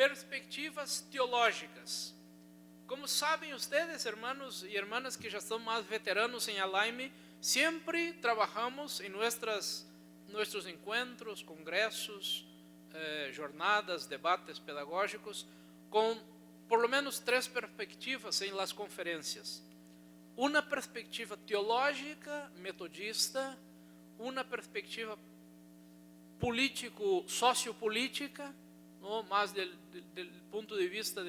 perspectivas teológicas. Como sabem ustedes, hermanos y hermanas que ya son más veteranos en Alaime, siempre trabajamos en nuestros encuentros, congresos, jornadas, debates pedagógicos, con por lo menos 3 perspectivas en las conferencias. Una perspectiva teológica, metodista, una perspectiva sociopolítica, ¿no? Más del punto de vista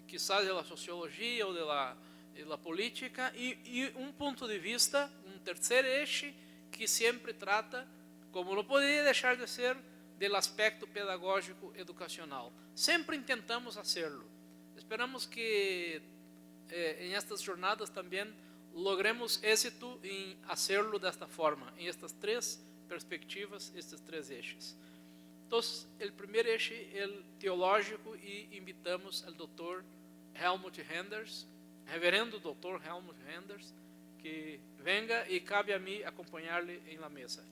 quizás de la sociología o de la política, y un punto de vista, un tercer eje que siempre trata, como no podría dejar de ser, del aspecto pedagógico educacional. Siempre intentamos hacerlo. Esperamos que en estas jornadas también logremos éxito en hacerlo de esta forma, en estas 3 perspectivas, estes 3 ejes. Entonces, el primer eje, el teológico, y invitamos al doctor Helmut Henders, reverendo doctor Helmut Henders, que venga, y cabe a mí acompañarle en la mesa.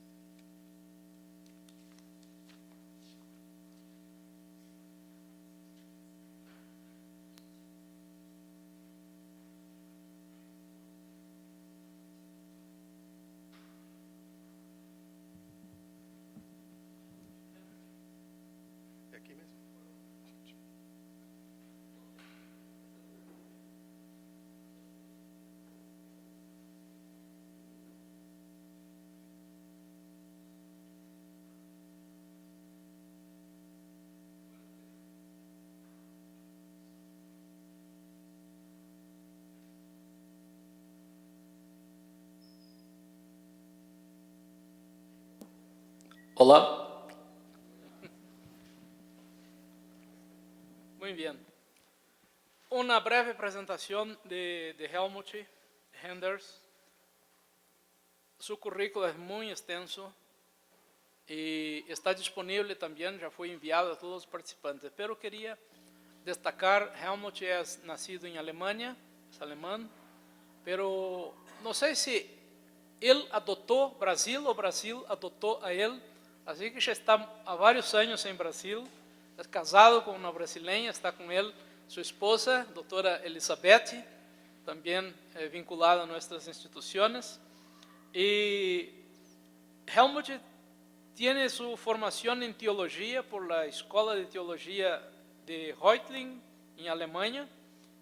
Hola. Muy bien. Una breve presentación de Helmut Henders. Su currículo es muy extenso y está disponible también, ya fue enviado a todos los participantes. Pero quería destacar, Helmut es nacido en Alemania, es alemán, pero no sé si él adoptó Brasil o Brasil adoptó a él. Así que ya está há varios años en Brasil, es casado con una brasileña, está con él su esposa, doctora Elizabeth, también vinculada a nuestras instituciones. Y Helmut tiene su formación en teología por la Escuela de Teología de Reutlingen, en Alemania,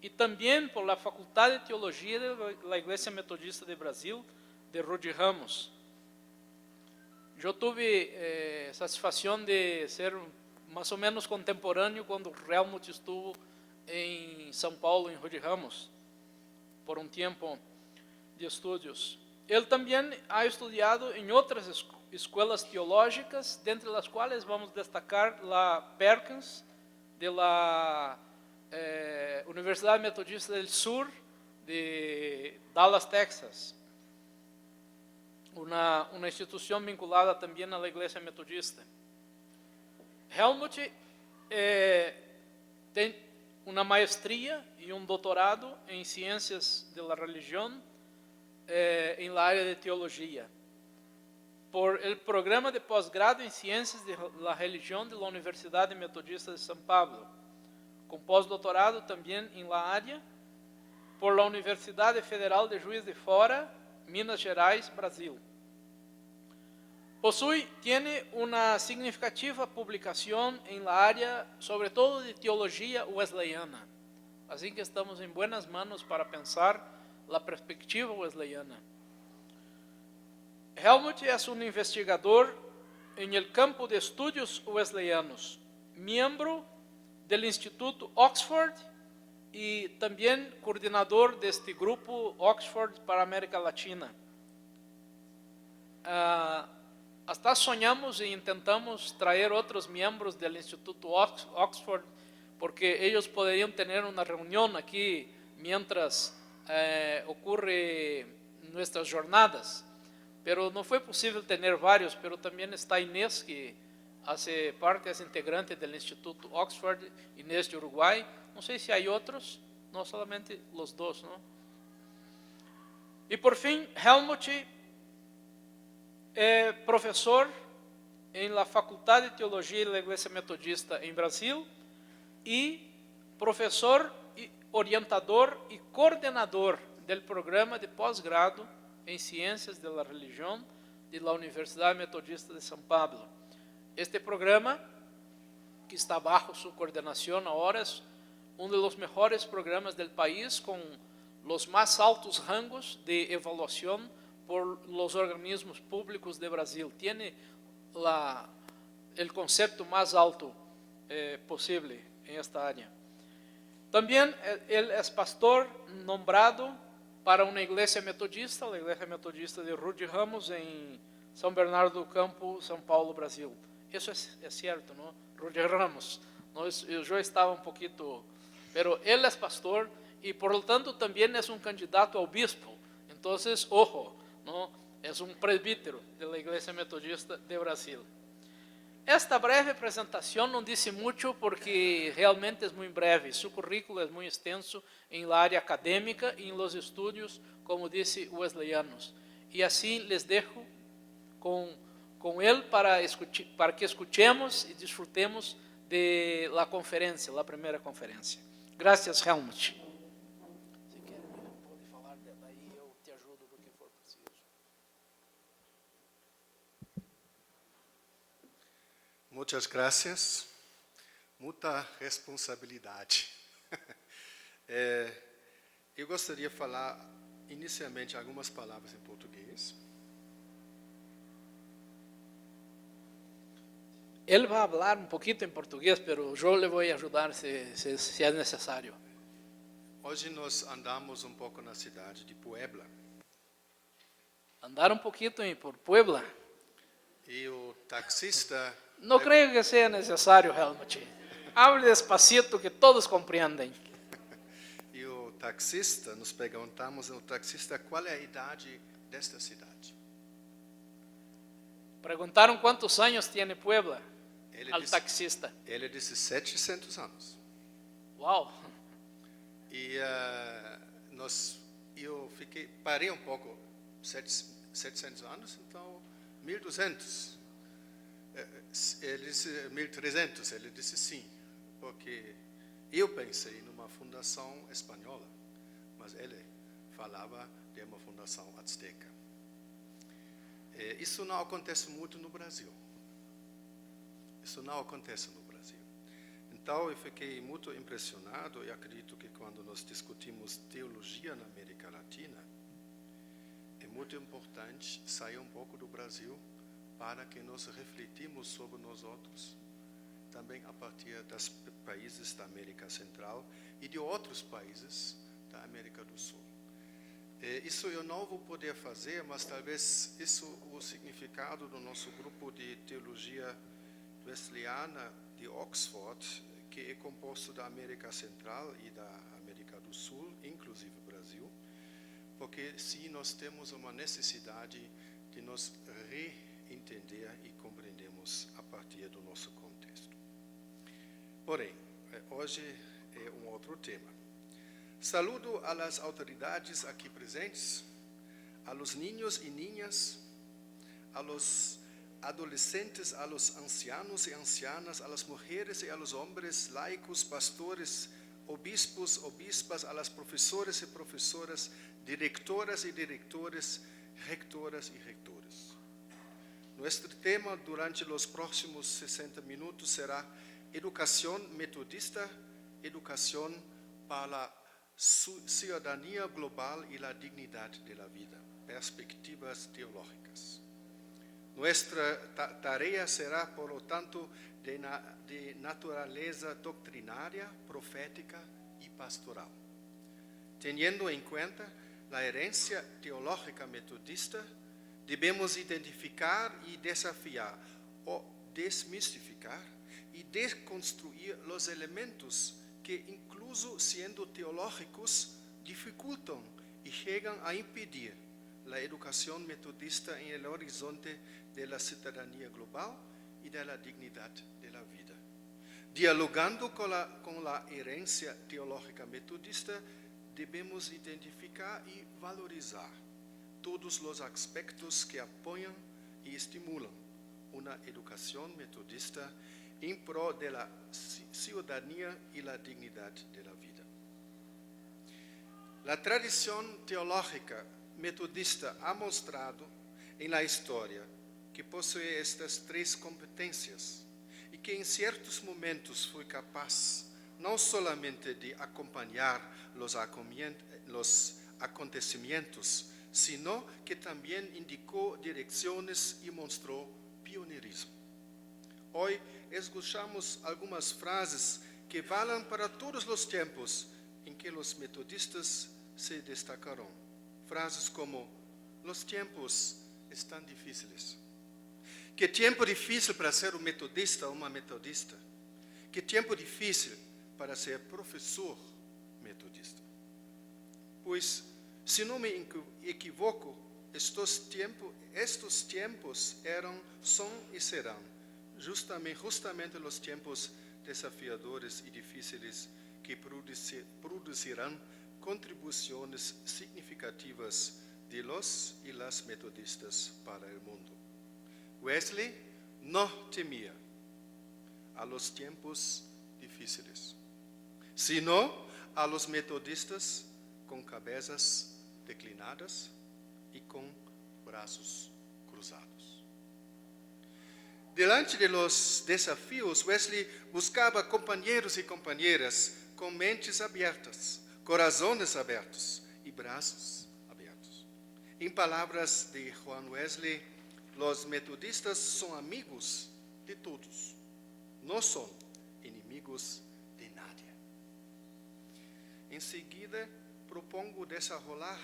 y también por la Facultad de Teología de la Iglesia Metodista de Brasil, de Rudy Ramos. Yo tuve satisfacción de ser más o menos contemporáneo cuando Helmut estuvo en São Paulo, en Rudy Ramos, por un tiempo de estudios. Él también ha estudiado en otras escuelas teológicas, de entre las cuales vamos a destacar la Perkins, de la Universidad Metodista del Sur, de Dallas, Texas. Una institución vinculada también a la Iglesia Metodista. Helmut tiene una maestría y un doctorado en Ciencias de la Religión en la área de Teología, por el programa de posgrado en Ciencias de la Religión de la Universidad Metodista de São Paulo, con postdoctorado también en la área por la Universidad Federal de Juiz de Fora, Minas Gerais, Brasil. Tiene una significativa publicación en la área, sobre todo de teología wesleyana. Así que estamos en buenas manos para pensar la perspectiva wesleyana. Helmut es un investigador en el campo de estudios wesleyanos, miembro del Instituto Oxford y también coordinador de este grupo Oxford para América Latina. Hasta soñamos e intentamos traer otros miembros del Instituto Oxford, porque ellos podrían tener una reunión aquí mientras ocurre nuestras jornadas. Pero no fue posible tener varios, pero también está Inés, que hace parte, es integrante del Instituto Oxford, Inés de Uruguay. No sé si hay otros, no solamente los dos, ¿no? Y por fin, Helmut profesor en la Facultad de Teología de la Iglesia Metodista en Brasil, y profesor, y orientador y coordenador del programa de posgrado en Ciencias de la Religión de la Universidad Metodista de São Paulo. Este programa, que está bajo su coordenación ahora, es uno de los mejores programas del país, con los más altos rangos de evaluación por los organismos públicos de Brasil. Tiene el concepto más alto posible en esta área. También él es pastor nombrado para una iglesia metodista, la iglesia metodista de Rude Ramos, en São Bernardo do Campo, São Paulo, Brasil. Eso es cierto, ¿no? Rude Ramos. ¿No? Yo estaba un poquito... Pero él es pastor y por lo tanto también es un candidato a obispo. Entonces, ojo, ¿no? Es un presbítero de la iglesia metodista de Brasil. Esta breve presentación no dice mucho porque realmente es muy breve. Su currículo es muy extenso en la área académica y en los estudios, como dice, wesleyanos. Y así les dejo con él para que escuchemos y disfrutemos de la conferencia, la primera conferencia. Gracias, Helmut. Se quer, pode falar daí, eu te ajudo do que for preciso. Muitas gracias. Muita responsabilidade. Eu gostaria de falar inicialmente algumas palavras em português. Él va a hablar un poquito en portugués, pero yo le voy a ayudar si es necesario. Hoje nós andamos pouco na cidade de Puebla. Andar un poquito por Puebla. E o taxista... No creo que sea necesario, Helmut. Hable despacito que todos compreendem. E o taxista, nos perguntamos ao taxista qual é a idade desta cidade. Perguntaram quantos anos tem Puebla ao disse, taxista. Ele disse 700 anos. Uau! E eu parei pouco, 700 anos, então 1200. Ele disse 1300, ele disse sim, porque eu pensei numa fundação espanhola, mas ele falava de uma fundação azteca. Isso não acontece muito no Brasil. Isso não acontece no Brasil. Então, eu fiquei muito impressionado e acredito que quando nós discutimos teologia na América Latina, é muito importante sair pouco do Brasil para que nós refletimos sobre nós outros, também a partir dos países da América Central e de outros países da América do Sul. Isso eu não vou poder fazer, mas talvez isso o significado do nosso grupo de teologia wesleyana de Oxford, que é composto da América Central e da América do Sul, inclusive Brasil, porque sim, nós temos uma necessidade de nos reentender e compreendermos a partir do nosso contexto. Porém, hoje é outro tema. Saludo a las autoridades aqui presentes, a los niños y niñas, a los adolescentes, a los ancianos y ancianas, a las mujeres y a los hombres, laicos, pastores, obispos, obispas, a las profesores y profesoras, directoras y directores, rectoras y rectores. Nuestro tema durante los próximos 60 minutos será educación metodista, educación para la ciudadanía global y la dignidad de la vida, perspectivas teológicas. Nuestra tarea será, por lo tanto, de naturaleza doctrinaria, profética y pastoral. Teniendo en cuenta la herencia teológica metodista, debemos identificar y desafiar o desmistificar y desconstruir los elementos que, incluso siendo teológicos, dificultan y llegan a impedir la educación metodista en el horizonte de la ciudadanía global y de la dignidad de la vida. Dialogando con la herencia teológica metodista, debemos identificar y valorizar todos los aspectos que apoyan y estimulan una educación metodista em prol da cidadania e da dignidade da vida. A tradição teológica metodista ha mostrado em la história que possui estas três competências e que em certos momentos foi capaz não solamente de acompanhar os acontecimentos, sino que também indicou direções e mostrou pioneirismo. Hoje escuchamos algumas frases que valem para todos os tempos em que os metodistas se destacaram. Frases como: os tempos estão difíceis. Que tempo difícil para ser um metodista ou uma metodista. Que tempo difícil para ser professor metodista. Pois, se não me equivoco, estes tempos eram, são e serão justamente os tempos desafiadores e difíceis que produzirão contribuições significativas de los e las metodistas para o mundo. Wesley não temia a los tempos difíceis, sino a los metodistas com cabeças declinadas e com braços cruzados. Diante de los desafios, Wesley buscava companheiros e companheiras com mentes abertas, corazones abertos e braços abertos. Em palavras de Juan Wesley, os metodistas são amigos de todos, não são inimigos de nadie. Em seguida, propongo desenrolar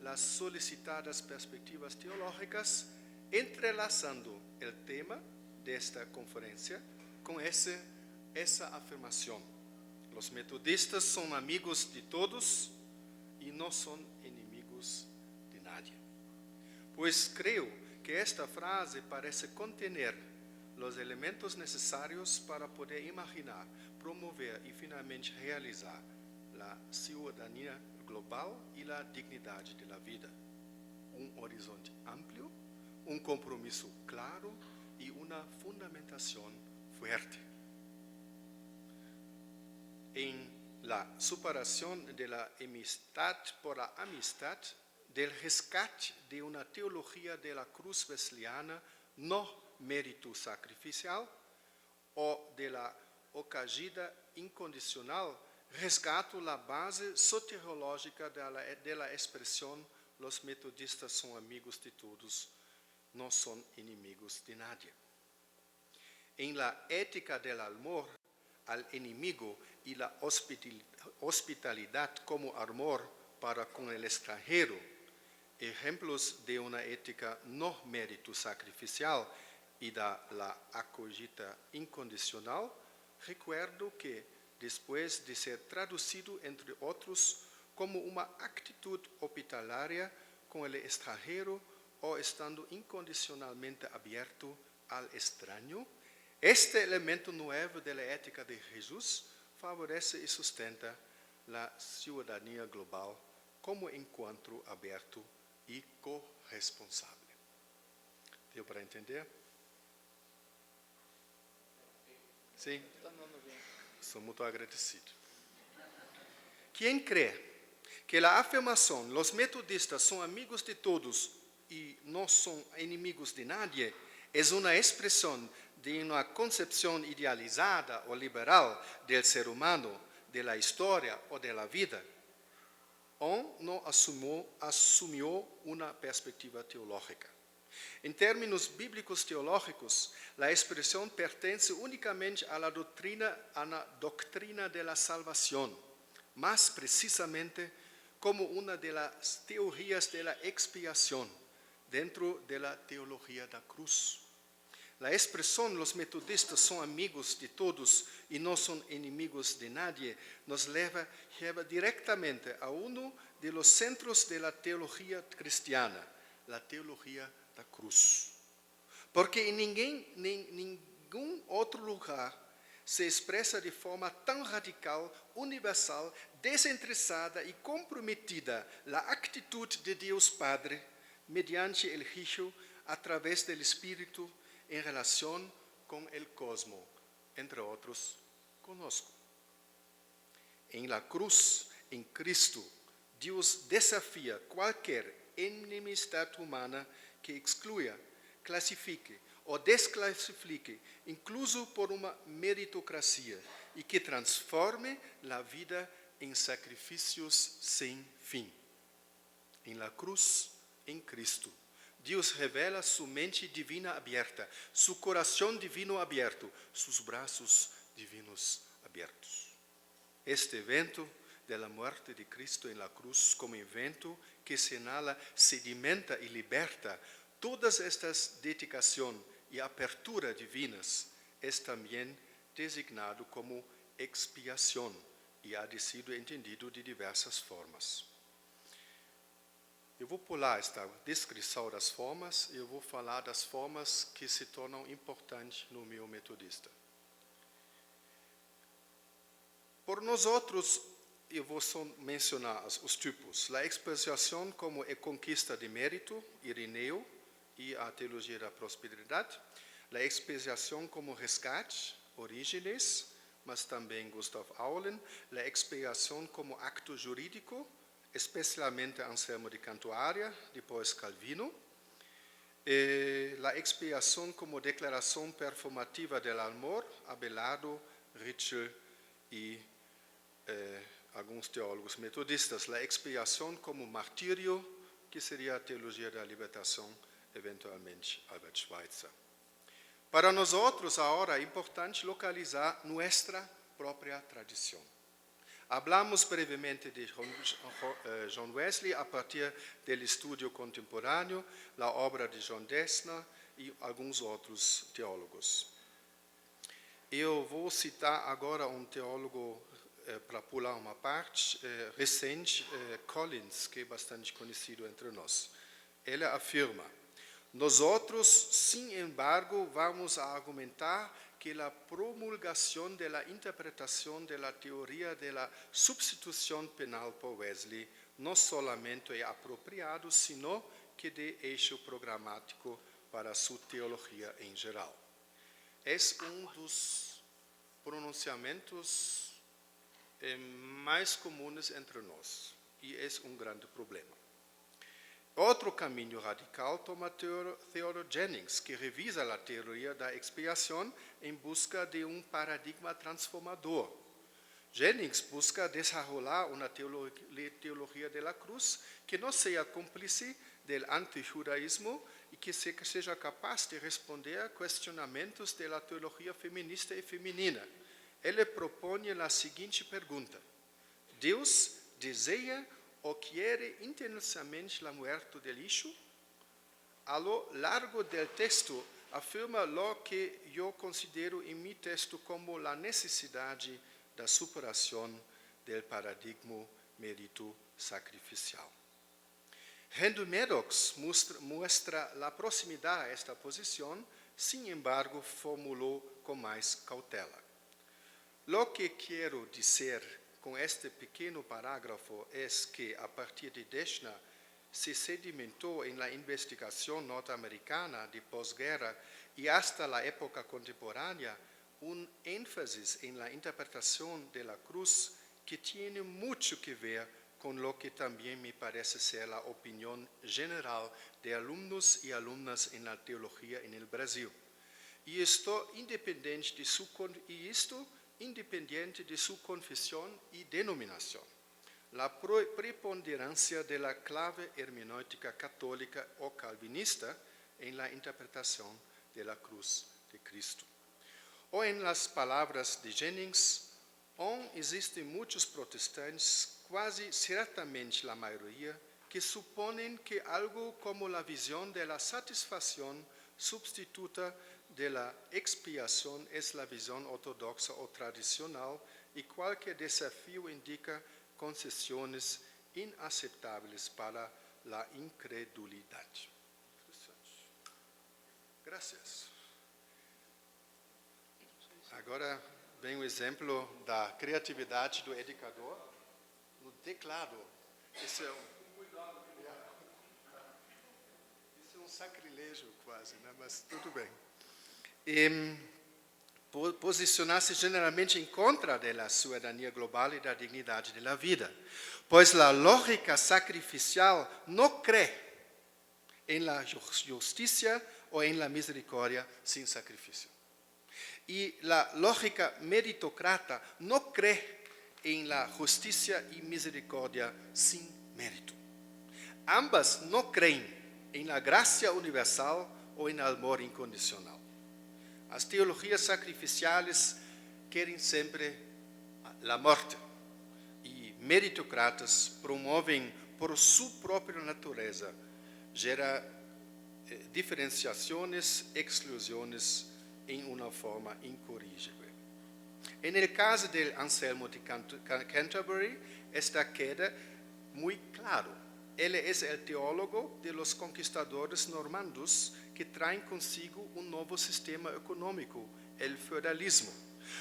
as solicitadas perspectivas teológicas, entrelaçando o tema desta conferência com essa afirmação. Os metodistas são amigos de todos e não são inimigos de nadie. Pois creio que esta frase parece conter os elementos necessários para poder imaginar, promover e finalmente realizar a cidadania global e a dignidade da vida. Horizonte amplo, compromisso claro e uma fundamentação forte. Em la superação da enemistad por la amistad, del rescate de uma teologia da cruz wesleyana no mérito sacrificial ou de la acogida incondicional, resgato a base soteriológica da expressão los metodistas são amigos de todos, não são inimigos de nadie. Em la ética del amor al enemigo e la hospitalidade como amor para com el extranjero, ejemplos de uma ética no mérito sacrificial e da la acogida incondicional, recuerdo que, depois de ser traduzido, entre outros, como uma atitude hospitalária com o estrangeiro ou estando incondicionalmente aberto ao estranho, este elemento novo da ética de Jesus favorece e sustenta a cidadania global como encontro aberto e corresponsável. Deu para entender? Sim? Sou muito agradecido. Quem crê que a afirmação "los metodistas são amigos de todos e não são inimigos de nadie" é uma expressão de uma concepção idealizada ou liberal do ser humano, da história ou da vida, ou não assumiu uma perspectiva teológica. Em termos bíblicos teológicos, a expressão pertence unicamente à doutrina da salvação, mais precisamente como uma das teorias da expiação, dentro da teologia da cruz. A expressão "los metodistas são amigos de todos e não são inimigos de nadie" nos leva diretamente a de los centros da teologia cristiana, a teologia da cruz. Porque em nenhum outro lugar se expressa de forma tão radical, universal, desinteressada e comprometida a atitude de Deus Padre, mediante o Hijo, através do Espírito, em relação com o cosmos, entre outros, conosco. Em la cruz, em Cristo, Deus desafia qualquer enemistade humana que exclua, classifique ou desclassifique, incluso por uma meritocracia, e que transforme a vida em sacrifícios sem fim. Em la cruz, em Cristo, Deus revela sua mente divina aberta, seu coração divino aberto, seus braços divinos abertos. Este evento da morte de Cristo em la cruz, como evento que señala, sedimenta e liberta todas estas dedicação e apertura divinas, é também designado como expiação e ha sido entendido de diversas formas. Eu vou pular esta descrição das formas e eu vou falar das formas que se tornam importantes no meio metodista. Por nós outros, eu vou só mencionar os tipos. A expiação como a conquista de mérito, Irineu, e a teologia da prosperidade. A expiação como resgate, Orígenes, mas também Gustav Aulen. A expiação como acto jurídico, especialmente Anselmo de Cantuária, depois Calvino. A expiação como declaração performativa del amor, Abelardo, Ritschl e alguns teólogos metodistas. A expiação como martírio, que seria a teologia da libertação, eventualmente Albert Schweitzer. Para nós outros, agora é importante localizar nossa própria tradição. Hablamos brevemente de John Wesley a partir do estudo contemporâneo, a obra de John Dessner e alguns outros teólogos. Eu vou citar agora um teólogo, para pular uma parte, recente, Collins, que é bastante conhecido entre nós. Ele afirma: nós outros, sin embargo, vamos a argumentar que a promulgação da interpretação da teoria da substituição penal por Wesley não solamente é apropriado, sino que de eixo programático para sua teologia em geral. É dos pronunciamentos mais comuns entre nós e é grande problema. Outro caminho radical toma Theodore Jennings, que revisa a teoria da expiação em busca de paradigma transformador. Jennings busca desenvolver uma teologia da cruz que não seja cúmplice do antijudaísmo e que seja capaz de responder a questionamentos da teologia feminista e feminina. Ele propõe a seguinte pergunta: Deus deseja ou quer intensamente a morte do lixo? A lo largo do texto, afirma lo que eu considero em meu texto como a necessidade da superação do paradigma mérito sacrificial. Henry Maddox mostra a proximidade a esta posição, sin embargo, formulou com mais cautela. Lo que quero dizer com este pequeno parágrafo é que, a partir de Dessner, se sedimentou em la investigação norte-americana de pós-guerra e hasta a época contemporânea ênfase em la interpretação de la cruz que tem muito que ver com lo que também me parece ser a opinião geral de alunos e alunas em la teologia no Brasil. E isto independente de sua confissão e denominação. A preponderância da clave hermenêutica católica ou calvinista em la interpretação da cruz de Cristo. Ou em las palavras de Jennings, existem muitos protestantes, quase certamente a maioria, que supõem que algo como a visão da satisfação substituta de la expiação é a visão ortodoxa ou tradicional e qualquer desafio indica concessões inaceitáveis para a incredulidade. Graças. Agora vem o exemplo da criatividade do educador no teclado. Isso é um sacrilégio quase, né? Mas tudo bem. posicionar-se generalmente em contra da cidadania global e da dignidade da vida, pois a lógica sacrificial não crê em la justiça ou em la misericórdia sem sacrifício. E a lógica meritocrata não crê em la justiça e misericórdia sem mérito. Ambas não creem em la graça universal ou em amor incondicional. As teologias sacrificiais querem sempre a morte e meritocratas promovem por sua própria natureza gera diferenciações, exclusões em uma forma incorrigível. No caso de Anselmo de Canterbury, esta queda muito claro. Ele é o teólogo de los conquistadores normandos que traem consigo um novo sistema econômico, o feudalismo.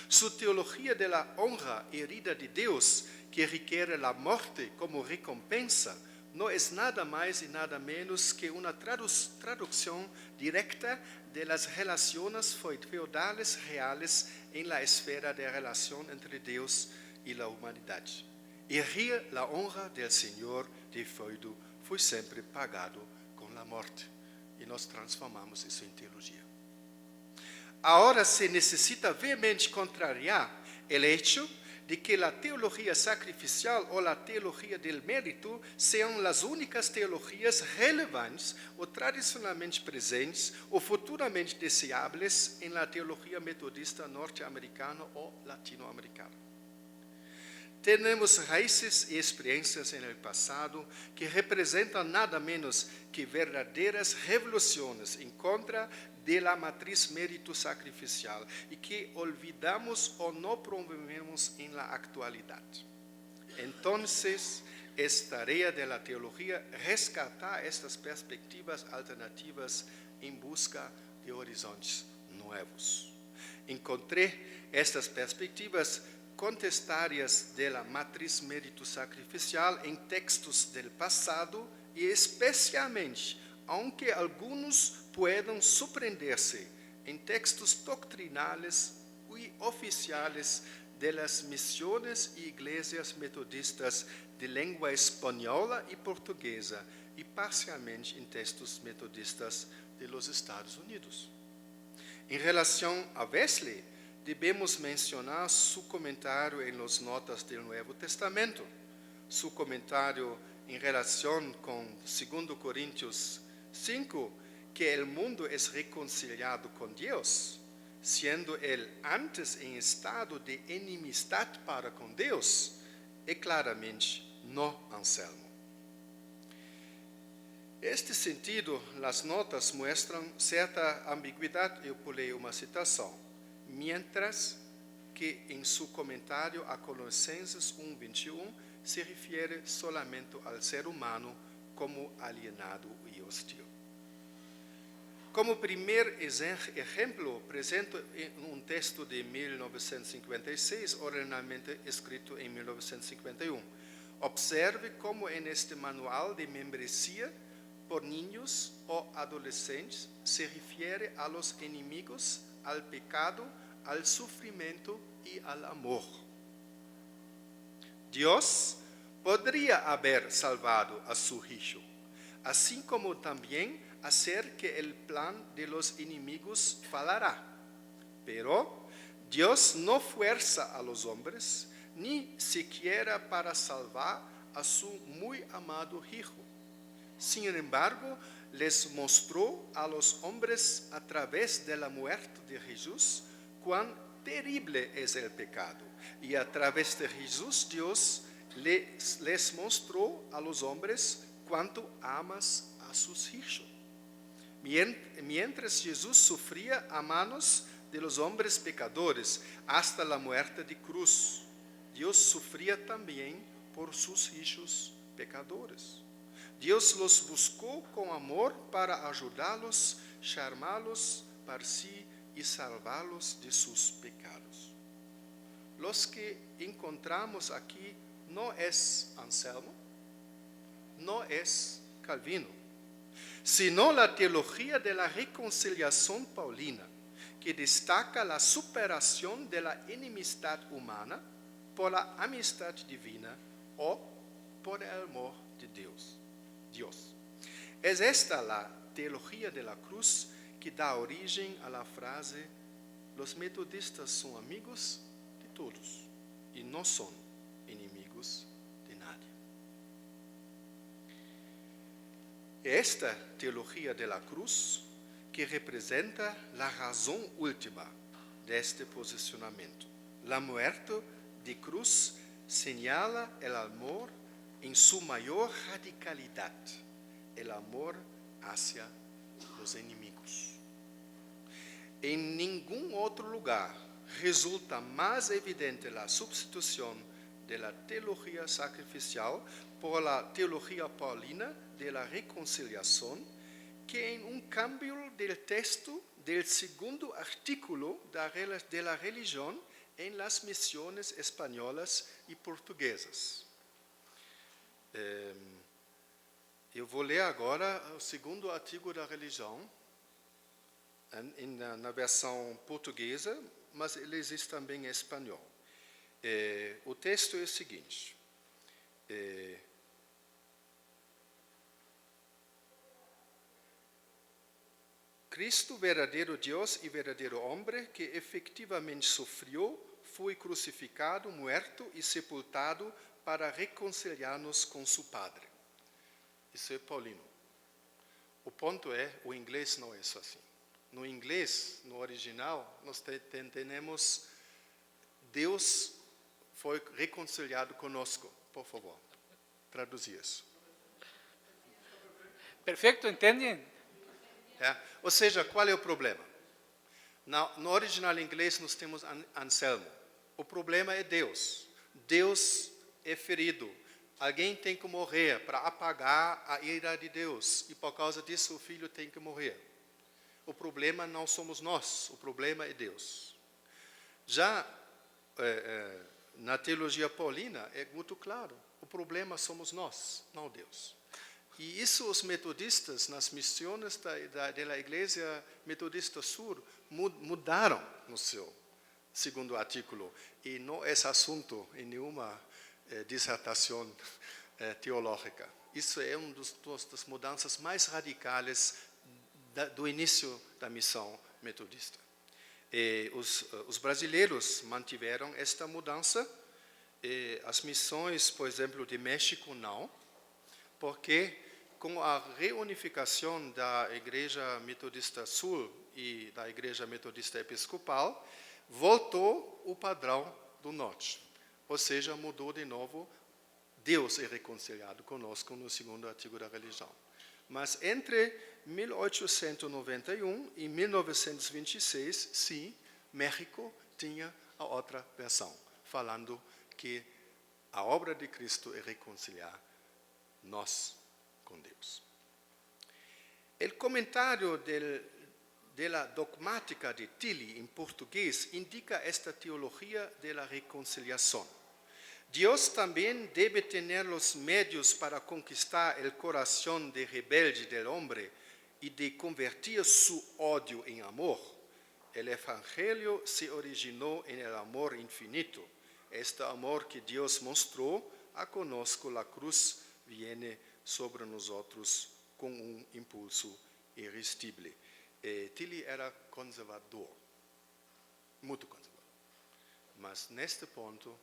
Sua teologia da honra herida de Deus, que requer a morte como recompensa, não é nada mais e nada menos que uma tradução direta das relações feudais reais em la esfera da relação entre Deus e a humanidade. Herir a honra del Senhor de feudo foi sempre pagado com a morte. E nós transformamos isso em teologia. Agora se necessita veemente contrariar o hecho de que a teologia sacrificial ou a teologia del mérito sejam as únicas teologias relevantes ou tradicionalmente presentes ou futuramente deseáveis em la teologia metodista norte-americana ou latino-americana. Temos raízes e experiências no passado que representam nada menos que verdadeiras revoluções em contra da matriz mérito sacrificial e que olvidamos ou não promovemos na atualidade. Então, é tarea da teologia resgatar estas perspectivas alternativas em busca de horizontes novos. Encontrei estas perspectivas contestárias da matriz mérito sacrificial em textos do passado e especialmente, aunque alguns puedan surpreender-se, em textos doctrinales e oficiais das missões e igrejas metodistas de língua espanhola e portuguesa e parcialmente em textos metodistas de los Estados Unidos. Em relação a Wesley, devemos mencionar seu comentário em las notas do Novo Testamento, seu comentário em relação com 2 Coríntios 5, que o mundo é reconciliado com Deus, sendo ele antes em estado de enemistade para com Deus, é claramente não Anselmo. Neste sentido, as notas mostram certa ambiguidade. Eu pulei uma citação. Mientras que em seu comentário a Colossenses 1:21 se refere solamente ao ser humano como alienado e hostil. Como primeiro exemplo, apresento um texto de 1956, originalmente escrito em 1951. Observe como neste manual de membresía por niños ou adolescentes se refere a los inimigos, al pecado, al sufrimiento y al amor. Dios podría haber salvado a su hijo, así como también hacer que el plan de los enemigos falara. Pero Dios no fuerza a los hombres, ni siquiera para salvar a su muy amado hijo. Sin embargo, les mostró a los hombres a través de la muerte de Jesús cuán terrible es el pecado. Y a través de Jesús, Dios les mostró a los hombres cuánto amas a sus hijos. Mientras Jesús sufría a manos de los hombres pecadores hasta la muerte de cruz, Dios sufría también por sus hijos pecadores. Dios los buscó con amor para ayudarlos, llamarlos para sí y salvarlos de sus pecados. Los que encontramos aquí no es Anselmo, no es Calvino, sino la teología de la reconciliación paulina, que destaca la superación de la enemistad humana por la amistad divina o por el amor de Dios. Es esta la teología de la cruz que da origen a la frase: los metodistas son amigos de todos y no son enemigos de nadie. Esta teología de la cruz que representa la razón última de este posicionamiento. La muerte de cruz señala el amor en su mayor radicalidad, el amor hacia los enemigos. En ningún otro lugar resulta más evidente la sustitución de la teología sacrificial por la teología paulina de la reconciliación que en un cambio del texto del segundo artículo de la religión en las misiones españolas y portuguesas. Eu vou ler agora o segundo artigo da religião, na versão portuguesa, mas ele existe também em espanhol. O texto é o seguinte: Cristo, verdadeiro Deus e verdadeiro homem, que efetivamente sofreu, foi crucificado, muerto e sepultado para reconciliar-nos com seu Padre. Isso é paulino. O ponto é, o inglês não é só assim. No inglês, no original, nós temos Deus foi reconciliado conosco. Por favor, traduzir isso. Perfeito, entendem? Ou seja, qual é o problema? No original inglês nós temos Anselmo. O problema é Deus. Deus é ferido. Alguém tem que morrer para apagar a ira de Deus. E por causa disso o filho tem que morrer. O problema não somos nós. O problema é Deus. Já na teologia paulina é muito claro. O problema somos nós, não Deus. E isso os metodistas, nas missões da Igreja Metodista Sul, mudaram no seu segundo artículo. E não é esse assunto em nenhuma dissertação teológica. Isso é uma das mudanças mais radicais do início da missão metodista. E os brasileiros mantiveram esta mudança. E as missões, por exemplo, de México, não. Porque com a reunificação da Igreja Metodista Sul e da Igreja Metodista Episcopal, voltou o padrão do Norte. Ou seja, mudou de novo, Deus é reconciliado conosco no segundo artigo da religião. Mas entre 1891 e 1926, sim, México tinha a outra versão, falando que a obra de Cristo é reconciliar nós com Deus. O comentário da dogmática de Tilly em português indica esta teologia da reconciliação. Deus também deve ter os meios para conquistar o coração de rebelde do homem e de convertir seu ódio em amor. O Evangelho se originou em el amor infinito. Este amor que Deus mostrou a conosco, a cruz viene sobre nós com impulso irresistível. Tilly era conservador, muito conservador. Mas neste ponto,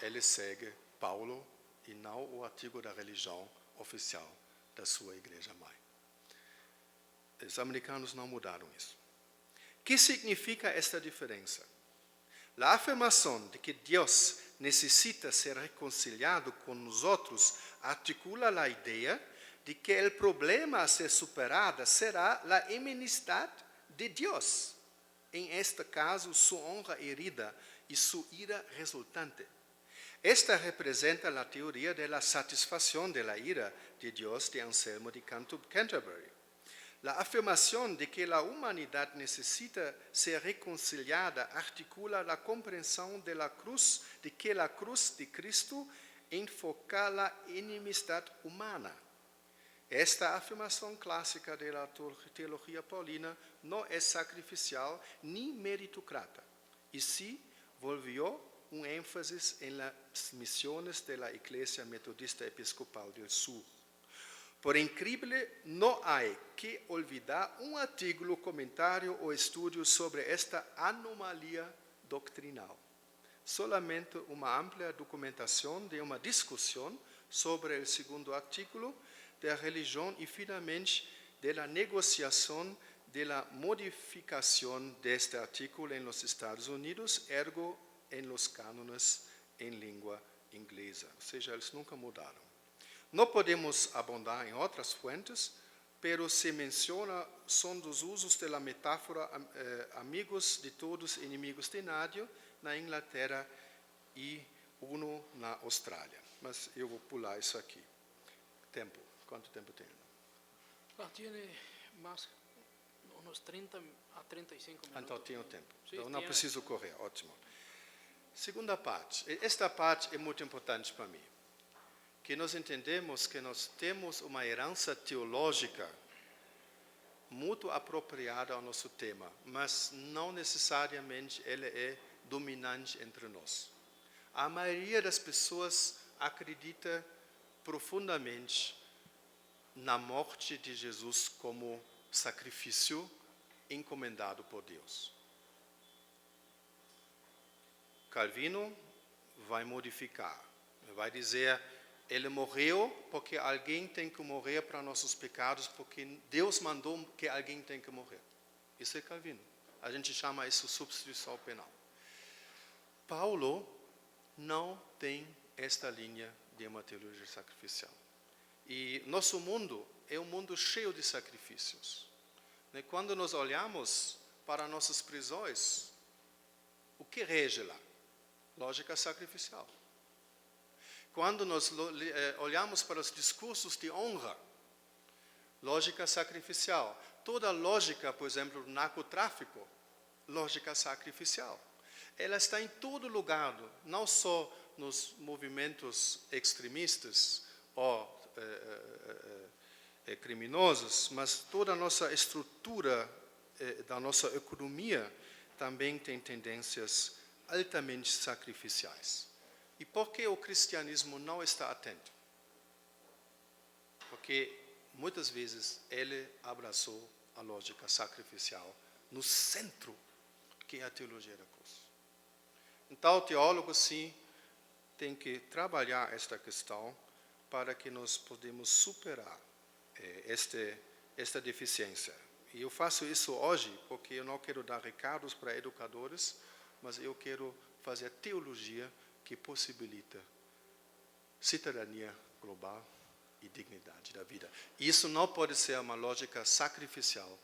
ele segue Paulo e não o artigo da religião oficial da sua igreja-mãe. Os americanos não mudaram isso. O que significa esta diferença? A afirmação de que Deus necessita ser reconciliado com nós articula a ideia de que o problema a ser superado será a enemistade de Deus. Em este caso, sua honra herida e sua ira resultante. Esta representa a teoria da satisfação da ira de Deus de Anselmo de Canterbury. A afirmação de que a humanidade necessita ser reconciliada articula a compreensão de que a cruz de Cristo enfoca a enemistade humana. Esta afirmação clássica da teologia paulina não é sacrificial nem meritocrata, e se volvió un énfasis en las misiones de la Iglesia Metodista Episcopal del Sur. Por increíble, no hay que olvidar un artículo, comentario o estudio sobre esta anomalía doctrinal. Solamente una amplia documentación de una discusión sobre el segundo artículo de la religión y finalmente de la negociación de la modificación de este artículo en los Estados Unidos, ergo en los cánones en lengua inglesa. Ou seja, eles nunca mudaram. Não podemos abundar em outras fuentes, pero se menciona são dos usos da metáfora amigos de todos, inimigos de nadie, na Inglaterra e uno na Austrália. Mas eu vou pular isso aqui. Tempo. Quanto tempo tem? Tiene mais uns 30 a 35 minutos. Então tenho tempo. Sim, Então não tem. preciso correr. Ótimo. Segunda parte. Esta parte é muito importante para mim. Que nós entendemos que nós temos uma herança teológica muito apropriada ao nosso tema, mas não necessariamente ela é dominante entre nós. A maioria das pessoas acredita profundamente na morte de Jesus como sacrifício encomendado por Deus. Calvino vai modificar, vai dizer, ele morreu porque alguém tem que morrer para nossos pecados, porque Deus mandou que alguém tem que morrer. Isso é Calvino. A gente chama isso substituição penal. Paulo não tem esta linha de uma teologia sacrificial. E nosso mundo é um mundo cheio de sacrifícios. Quando nós olhamos para nossas prisões, o que rege lá? Lógica sacrificial. Quando nós olhamos para os discursos de honra, lógica sacrificial. Toda lógica, por exemplo, do narcotráfico, lógica sacrificial. Ela está em todo lugar, não só nos movimentos extremistas ou criminosos, mas toda a nossa estrutura da nossa economia também tem tendências altamente sacrificiais. E por que o cristianismo não está atento? Porque muitas vezes ele abraçou a lógica sacrificial no centro, que é a teologia da cruz. Então, o teólogo, sim, tem que trabalhar esta questão para que nós podemos superar esta deficiência. E eu faço isso hoje porque eu não quero dar recados para educadores, mas eu quero fazer teologia que possibilita cidadania global e dignidade da vida. Isso não pode ser uma lógica sacrificial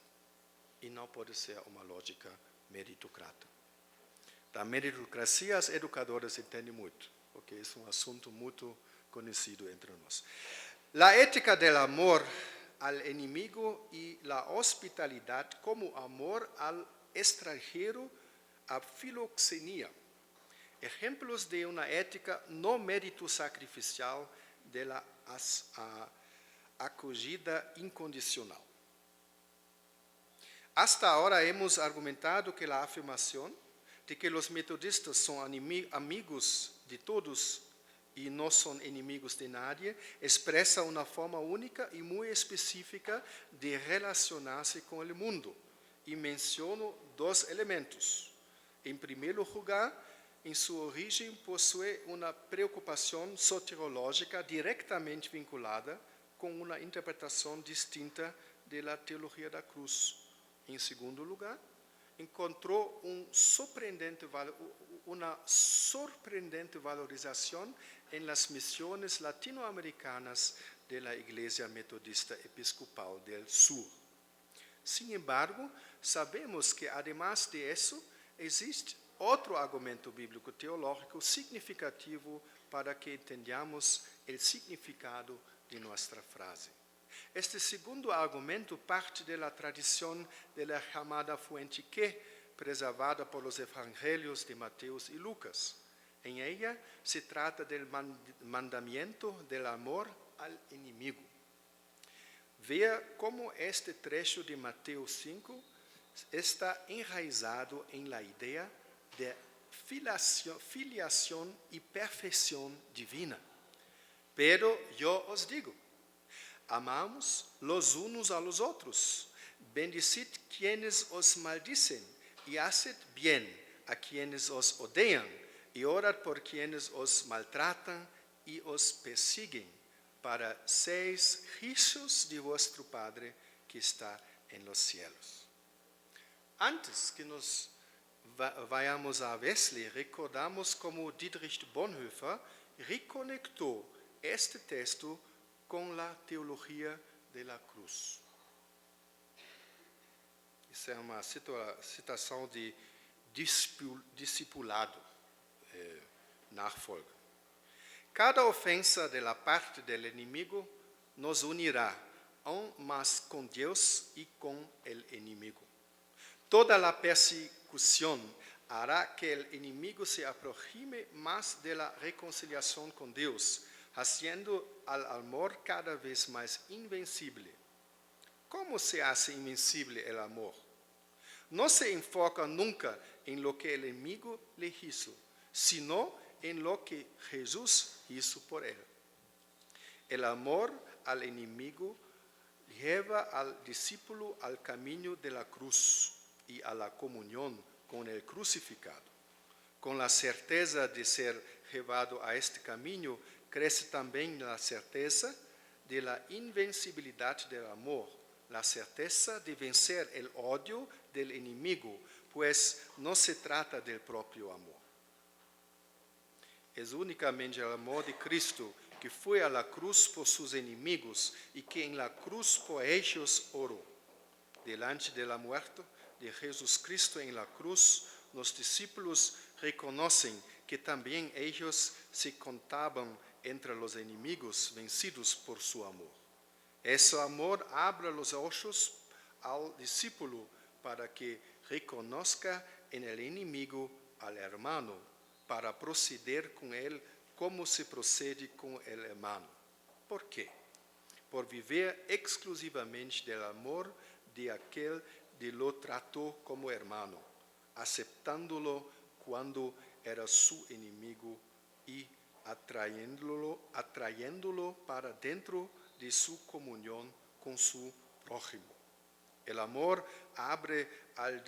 e não pode ser uma lógica meritocrata. Da meritocracia, as educadoras entendem muito, porque isso é um assunto muito conhecido entre nós. A ética do amor ao inimigo e a hospitalidade como amor ao estrangeiro, a filoxenia. Exemplos de uma ética no mérito sacrificial da acogida incondicional. Hasta ahora hemos argumentado que a afirmação de que os metodistas são amigos de todos e não são inimigos de nadie expressa uma forma única e muito específica de relacionar-se com o mundo. E menciono dois elementos. Em primeiro lugar, em sua origem, possui uma preocupação soteriológica diretamente vinculada com uma interpretação distinta da teologia da cruz. Em segundo lugar, encontrou uma surpreendente valorização em las missões latino-americanas da Igreja Metodista Episcopal del Sur. Sin embargo, sabemos que, además de isso, existe outro argumento bíblico-teológico significativo para que entendamos o significado de nossa frase. Este segundo argumento parte da tradição da chamada fuente que, preservada por los evangelhos de Mateus e Lucas. Em ela se trata do mandamento do amor ao inimigo. vea como este trecho de Mateo 5 está enraizado en la idea de filiación y perfección divina. Pero yo os digo, amamos los unos a los otros, bendecid quienes os maldicen y haced bien a quienes os odian y orad por quienes os maltratan y os persiguen, para seis hijos de vuestro Padre que está en los cielos. Antes que nos vayamos a Wesley, recordamos como Dietrich Bonhoeffer reconectó este texto con la teología de la cruz. Essa é uma citação de discipulado, Nachfolge. Cada ofensa de la parte del enemigo nos unirá aún más con Dios y con el enemigo. Toda la persecución hará que el enemigo se aproxime más de la reconciliación con Dios, haciendo al amor cada vez más invencible. ¿Cómo se hace invencible el amor? No se enfoca nunca en lo que el enemigo le hizo, sino en lo que Jesús hizo por él. El amor al enemigo lleva al discípulo al camino de la cruz y a la comunión con el crucificado. Con la certeza de ser llevado a este camino, crece también la certeza de la invencibilidad del amor, la certeza de vencer el odio del enemigo, pues no se trata del propio amor. Es únicamente el amor de Cristo que fue a la cruz por sus enemigos y que en la cruz por ellos oró. Delante de la muerte de Jesucristo en la cruz, los discípulos reconocen que también ellos se contaban entre los enemigos vencidos por su amor. Ese amor abre los ojos al discípulo para que reconozca en el enemigo al hermano, para proceder con él como se procede con el hermano. ¿Por qué? Por vivir exclusivamente del amor de aquel que lo trató como hermano, aceptándolo cuando era su enemigo y atrayéndolo para dentro de su comunión con su prójimo. El amor abre al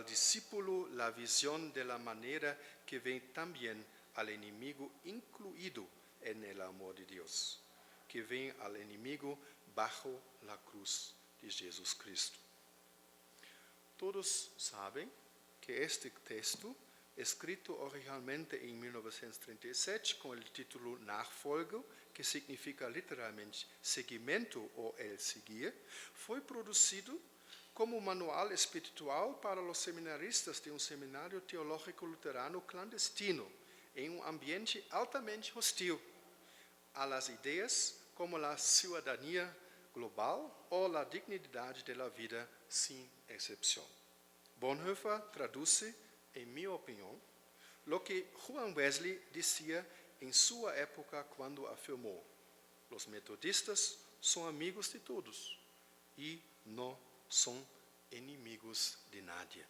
discípulo la visión de la manera que ve también al enemigo incluido en el amor de Dios, que ve al enemigo bajo la cruz de Jesucristo. Todos saben que este texto, escrito originalmente en 1937 con el título Nachfolge, que significa literalmente seguimiento o el seguir, fue producido como manual espiritual para los seminaristas de un seminario teológico luterano clandestino, en un ambiente altamente hostil a las ideas como la ciudadanía global o la dignidad de la vida sin excepción. Bonhoeffer traduce, en mi opinión, lo que Juan Wesley decía en su época cuando afirmó: los metodistas son amigos de todos y no son enemigos de nadie.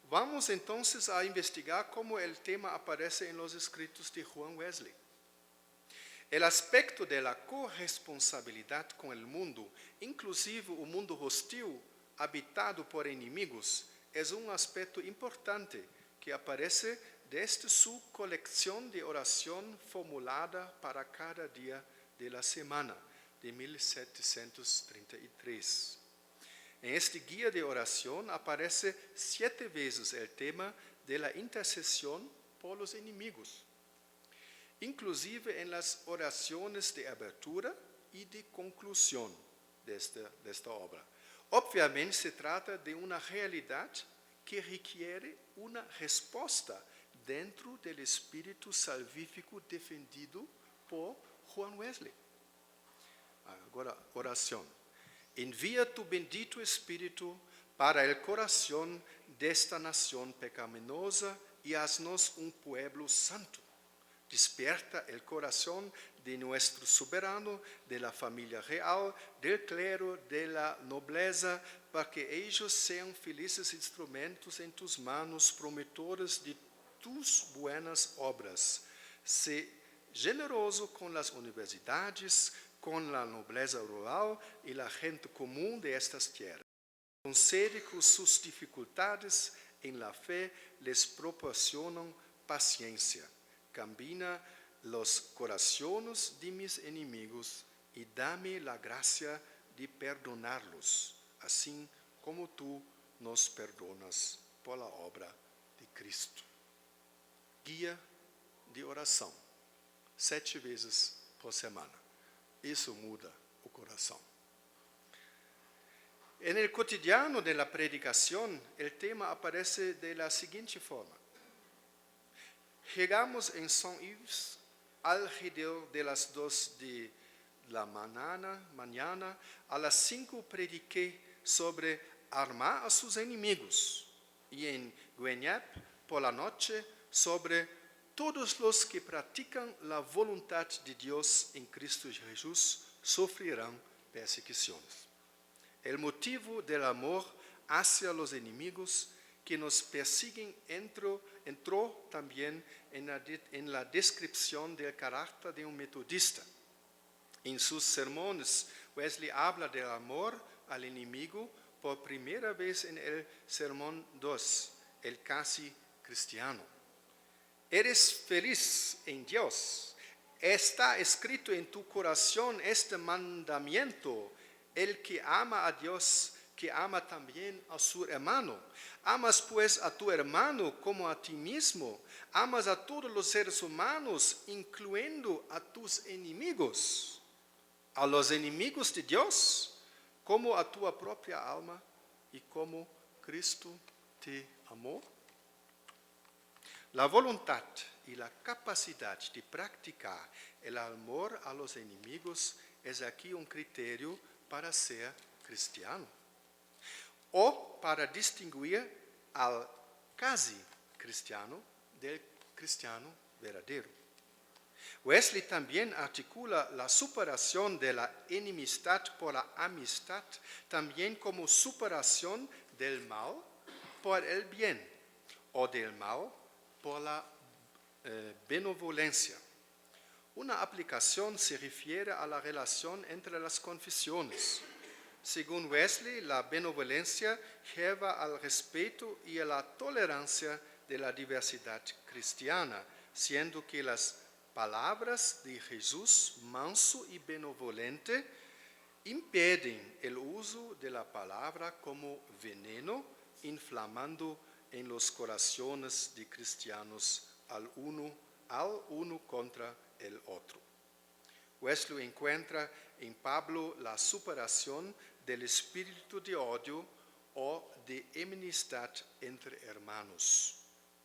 Vamos entonces a investigar cómo el tema aparece en los escritos de Juan Wesley. El aspecto de la corresponsabilidad con el mundo, inclusive un mundo hostil habitado por enemigos, es un aspecto importante que aparece desde su colección de oración formulada para cada día de la semana, de 1733. En este guía de oración aparece 7 veces el tema de la intercesión por los enemigos, inclusive en las oraciones de abertura y de conclusión de esta obra. Obviamente se trata de una realidad que requiere una respuesta dentro del espíritu salvífico defendido por Juan Wesley. Agora, oración. Envía tu bendito espíritu para el corazón de esta nación pecaminosa y haznos un pueblo santo. Despierta el corazón de nuestro soberano, de la familia real, del clero, de la nobleza, para que ellos sean felices instrumentos en tus manos, promotores de tus buenas obras. Sé generoso con las universidades, con la nobleza rural y la gente común de estas tierras. Concede que sus dificultades en la fe les proporcionan paciencia. Cambina los corazones de mis enemigos y dame la gracia de perdonarlos, así como tú nos perdonas por la obra de Cristo. Guía de oração, 7 vezes por semana. Isso muda o coração. En el cotidiano de la predicación, el tema aparece de la siguiente forma. Llegamos en Saint-Yves alrededor de las 2 de la mañana. A las 5 prediqué sobre armar a sus enemigos. Y en Gueñap, por la noche, sobre todos los que practican la voluntad de Dios en Cristo Jesús sufrirán persecuciones. El motivo del amor hacia los enemigos que nos persiguen entró también en la descripción del carácter de un metodista. En sus sermones, Wesley habla del amor al enemigo por primera vez en el sermón 2, el casi cristiano. Eres feliz en Dios. Está escrito en tu corazón este mandamiento. El que ama a Dios, que ama también a su hermano. Amas pues a tu hermano como a ti mismo. Amas a todos los seres humanos, incluyendo a tus enemigos. A los enemigos de Dios, como a tu propia alma y como Cristo te amó. La voluntad y la capacidad de practicar el amor a los enemigos es aquí un criterio para ser cristiano, o para distinguir al casi cristiano del cristiano verdadero. Wesley también articula la superación de la enemistad por la amistad, también como superación del mal por el bien, o del mal por la benevolencia. Una aplicación se refiere a la relación entre las confesiones. Según Wesley, la benevolencia lleva al respeto y a la tolerancia de la diversidad cristiana, siendo que las palabras de Jesús, manso y benevolente, impiden el uso de la palabra como veneno, inflamando en los corazones de cristianos al uno contra el otro. Wesley encuentra en Pablo la superación del espíritu de odio o de enemistad entre hermanos.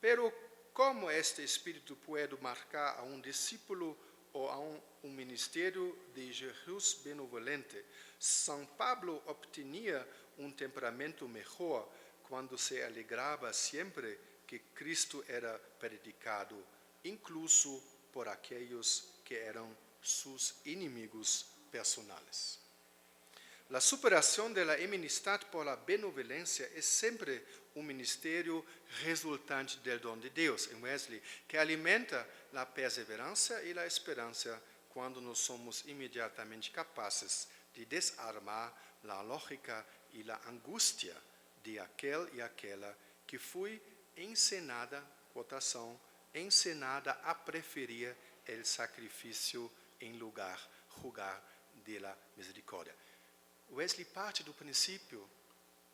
Pero ¿cómo este espíritu puede marcar a un discípulo o a un ministerio de Jesús benevolente? San Pablo obtenía un temperamento mejor cuando se alegraba siempre que Cristo era predicado, incluso por aquellos que eran sus enemigos personales. La superación de la enemistad por la benevolencia es siempre un ministerio resultante del don de Dios en Wesley, que alimenta la perseverancia y la esperanza cuando no somos inmediatamente capaces de desarmar la lógica y la angustia de aquel y aquella que fue ensinada, quotação, ensinada a preferir el sacrificio en lugar de la misericórdia. Wesley parte do princípio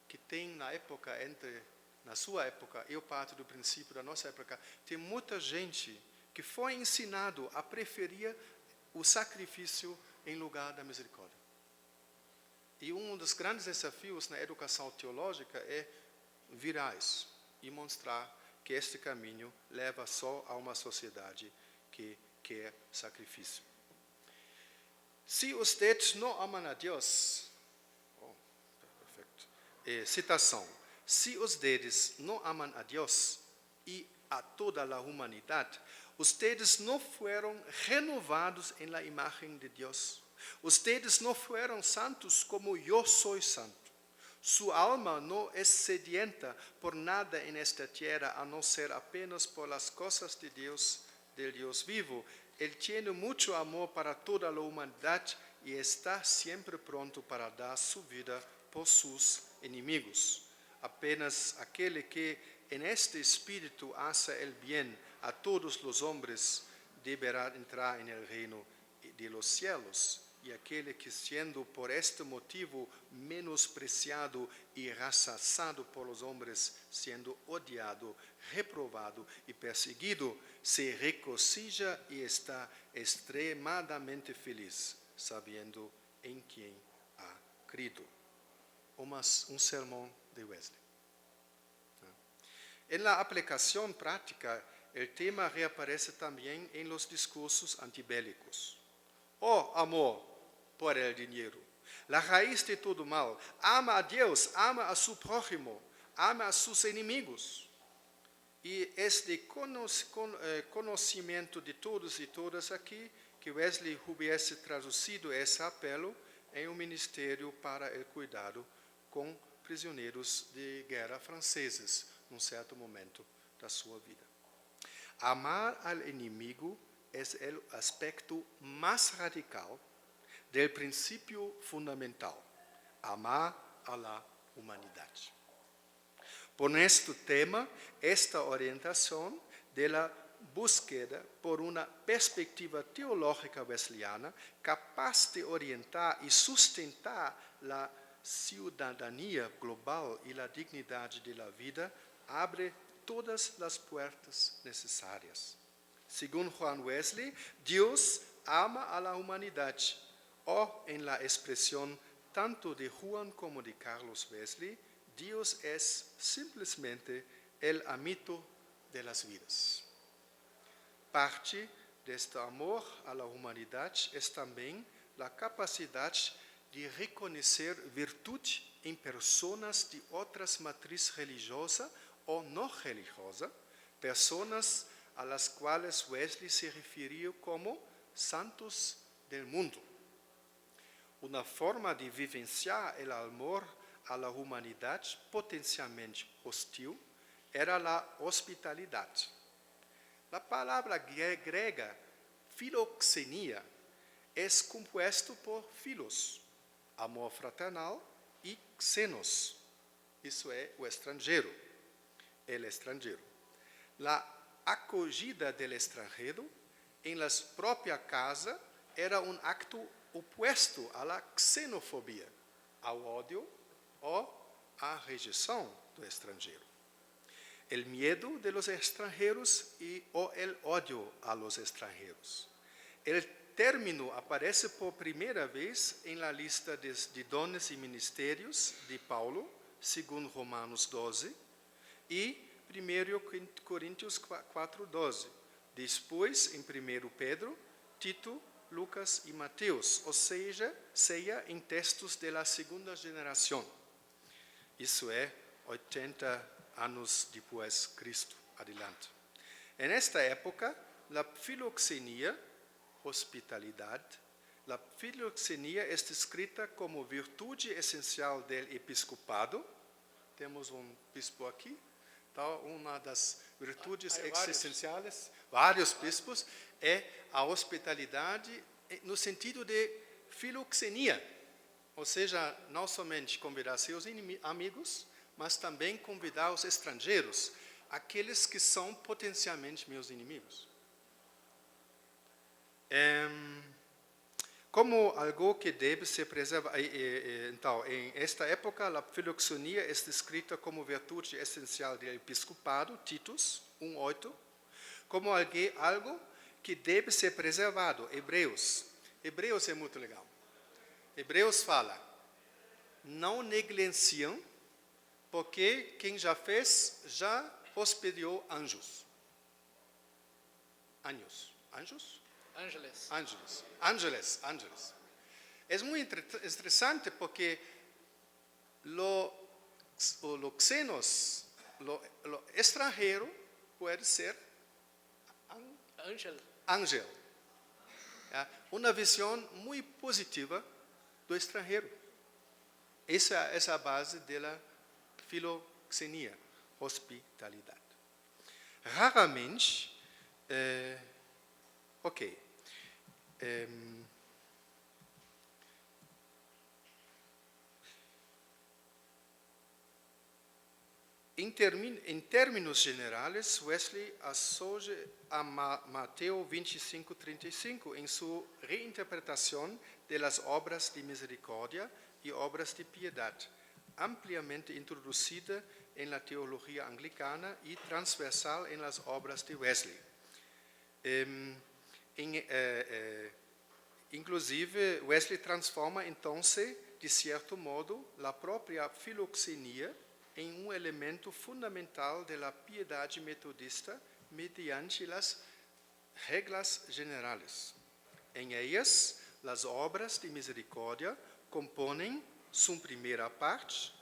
que tem na sua época, eu parto do princípio da nossa época, tem muita gente que foi ensinado a preferir o sacrifício em lugar da misericórdia. E um dos grandes desafios na educação teológica é virar isso e mostrar que este caminho leva só a uma sociedade que quer sacrifício. Se ustedes não amam a Deus, citação, se ustedes não amam a Deus e a toda a humanidade, ustedes no fueron renovados en la imagen de Dios. Ustedes no fueron santos como yo soy santo. Su alma no es sedienta por nada en esta tierra, a no ser apenas por las cosas de Dios, del Dios vivo. Él tiene mucho amor para toda la humanidad y está siempre pronto para dar su vida por sus enemigos. Apenas aquel que en este espíritu hace el bien a todos los hombres deberá entrar en el reino de los cielos. Y aquel que siendo por este motivo menospreciado y rechazado por los hombres, siendo odiado, reprobado y perseguido, se regocija y está extremadamente feliz, sabiendo en quién ha creído. Un sermón de Wesley. En la aplicación práctica, el tema reaparece también en los discursos antibélicos. Oh, amor por el dinero, la raíz de todo mal. Ama a Dios, ama a su prójimo, ama a sus enemigos. Y es de conocimiento de todos y todas aquí que Wesley hubiese traducido ese apelo en un ministerio para el cuidado con prisioneiros de guerra franceses, en un cierto momento de su vida. Amar al enemigo es el aspecto más radical del principio fundamental, amar a la humanidad. Por este tema, esta orientación de la búsqueda por una perspectiva teológica wesleyana capaz de orientar y sustentar la ciudadanía global y la dignidad de la vida, abre todas las puertas necesarias. Según Juan Wesley, Dios ama a la humanidad, o en la expresión tanto de Juan como de Carlos Wesley, Dios es simplemente el amito de las vidas. Parte de este amor a la humanidad es también la capacidad de reconocer virtud en personas de otras matriz religiosa o no religiosa, personas a las cuales Wesley se refirió como santos del mundo. Una forma de vivenciar el amor a la humanidad potencialmente hostil era la hospitalidad. La palabra griega filoxenia es compuesto por filos, amor fraternal, y xenos, isso é o estrangeiro, el extranjero. La acogida del extranjero en la propia casa era un acto opuesto a la xenofobia, ao ódio o à rejeição do estrangeiro. El miedo de los extranjeros o el odio a los extranjeros. El término aparece por primera vez en la lista de dones y ministerios de Paulo, según Romanos 12, y 1 Corintios 4:12. Después, en 1 Pedro, Tito, Lucas e Mateus, ou seja, em textos da segunda geração. Isso é 80 anos depois de Cristo, adelante. En esta época, a filoxenia, hospitalidade, a filoxenia é descrita como virtude essencial do episcopado. Temos bispo aqui. Então, uma das virtudes essenciais, vários bispos, é a hospitalidade no sentido de filoxenia. Ou seja, não somente convidar seus amigos, mas também convidar os estrangeiros, aqueles que são potencialmente meus inimigos. Como algo que deve ser preservado. Então, em esta época, a filoxenia é descrita como virtude essencial do episcopado, Titus 1:8, como algo que deve ser preservado, Hebreus. Hebreus é muito legal. Hebreus fala, não negligenciam, porque quem já fez, já hospedou anjos. Anjos? Ángeles. É muito interessante porque lo xenos, lo extranjero, pode ser Ángel. Uma visão muito positiva do estrangeiro. Essa é a base da filoxenia, hospitalidade. Raramente, em termos gerais, Wesley associa a Mateus 25:35 em sua reinterpretação das obras de misericórdia e obras de piedade, ampliamente introduzida em la teologia anglicana e transversal em las obras de Wesley. Inclusive, Wesley transforma então, de certo modo, a própria filoxenia em um elemento fundamental da piedade metodista mediante as regras generais. Em elas, as obras de misericórdia compõem sua primeira parte,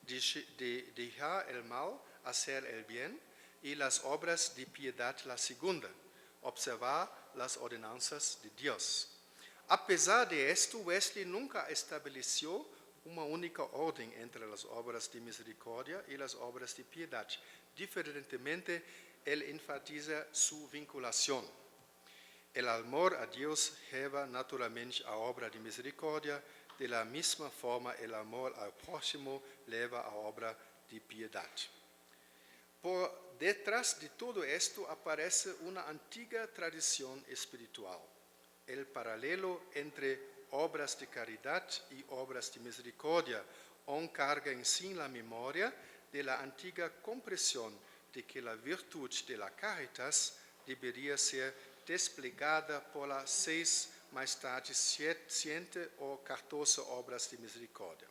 de deixar el mal, hacer el bien, e as obras de piedade, la segunda, observar as ordenanças de Deus. Apesar de esto, Wesley nunca estabeleceu uma única ordem entre as obras de misericórdia e as obras de piedade. Diferentemente, ele enfatiza sua vinculação. El amor a Deus leva naturalmente a obra de misericórdia, de la mesma forma, el amor ao próximo leva a obra de piedade. Por detrás de todo esto aparece uma antiga tradição espiritual. El paralelo entre obras de caridade e obras de misericórdia carga em si a memória da antiga compreensão de que a virtude de la caritas deveria ser desplegada por las 6, mais tarde 7 ou 14 obras de misericórdia.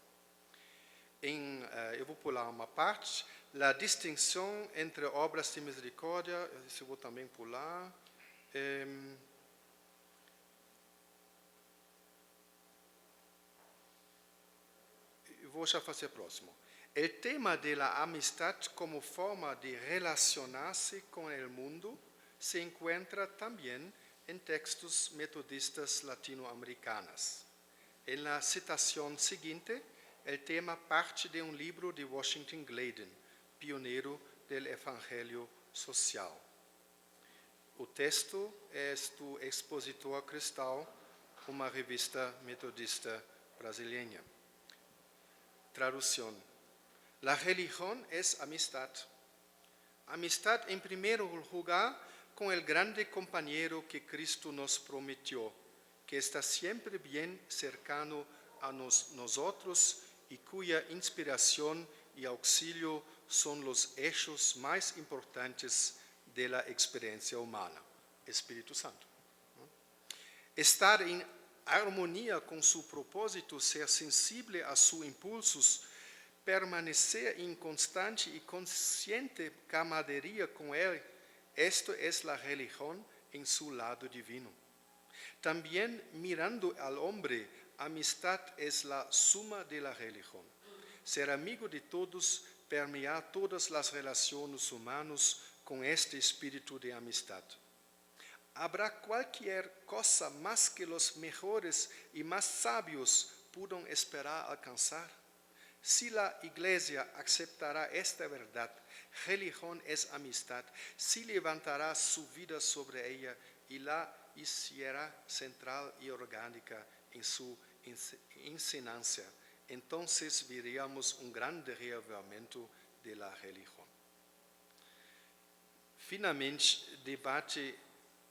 Eu vou pular uma parte, a distinção entre obras de misericórdia, isso eu vou também pular. Vou já fazer próximo. O tema da amistade como forma de relacionar-se com o mundo se encontra também em textos metodistas latino-americanos. Na citação seguinte, o tema parte de livro de Washington Gladden, pioneiro do Evangelho Social. O texto é do Expositor Cristal, uma revista metodista brasileira. Tradução. La religión es amistad. Amistad en primer lugar con el grande compañero que Cristo nos prometió, que está siempre bien cercano a nosotros y cuya inspiración y auxilio son los hechos más importantes de la experiencia humana. Espíritu Santo. Estar en armonía con su propósito, ser sensible a sus impulsos, permanecer en constante y consciente camaradería con Él, esto es la religión en su lado divino. También mirando al hombre, amistad es la suma de la religión. Ser amigo de todos, permear todas las relaciones humanas con este espíritu de amistad. ¿Habrá cualquier cosa más que los mejores y más sabios puedan esperar alcanzar? Si la Iglesia aceptará esta verdad, religión es amistad, si levantará su vida sobre ella y la hiciera central y orgánica en su enseñanza, entonces veríamos un gran reavivamiento de la religión. Finalmente, debate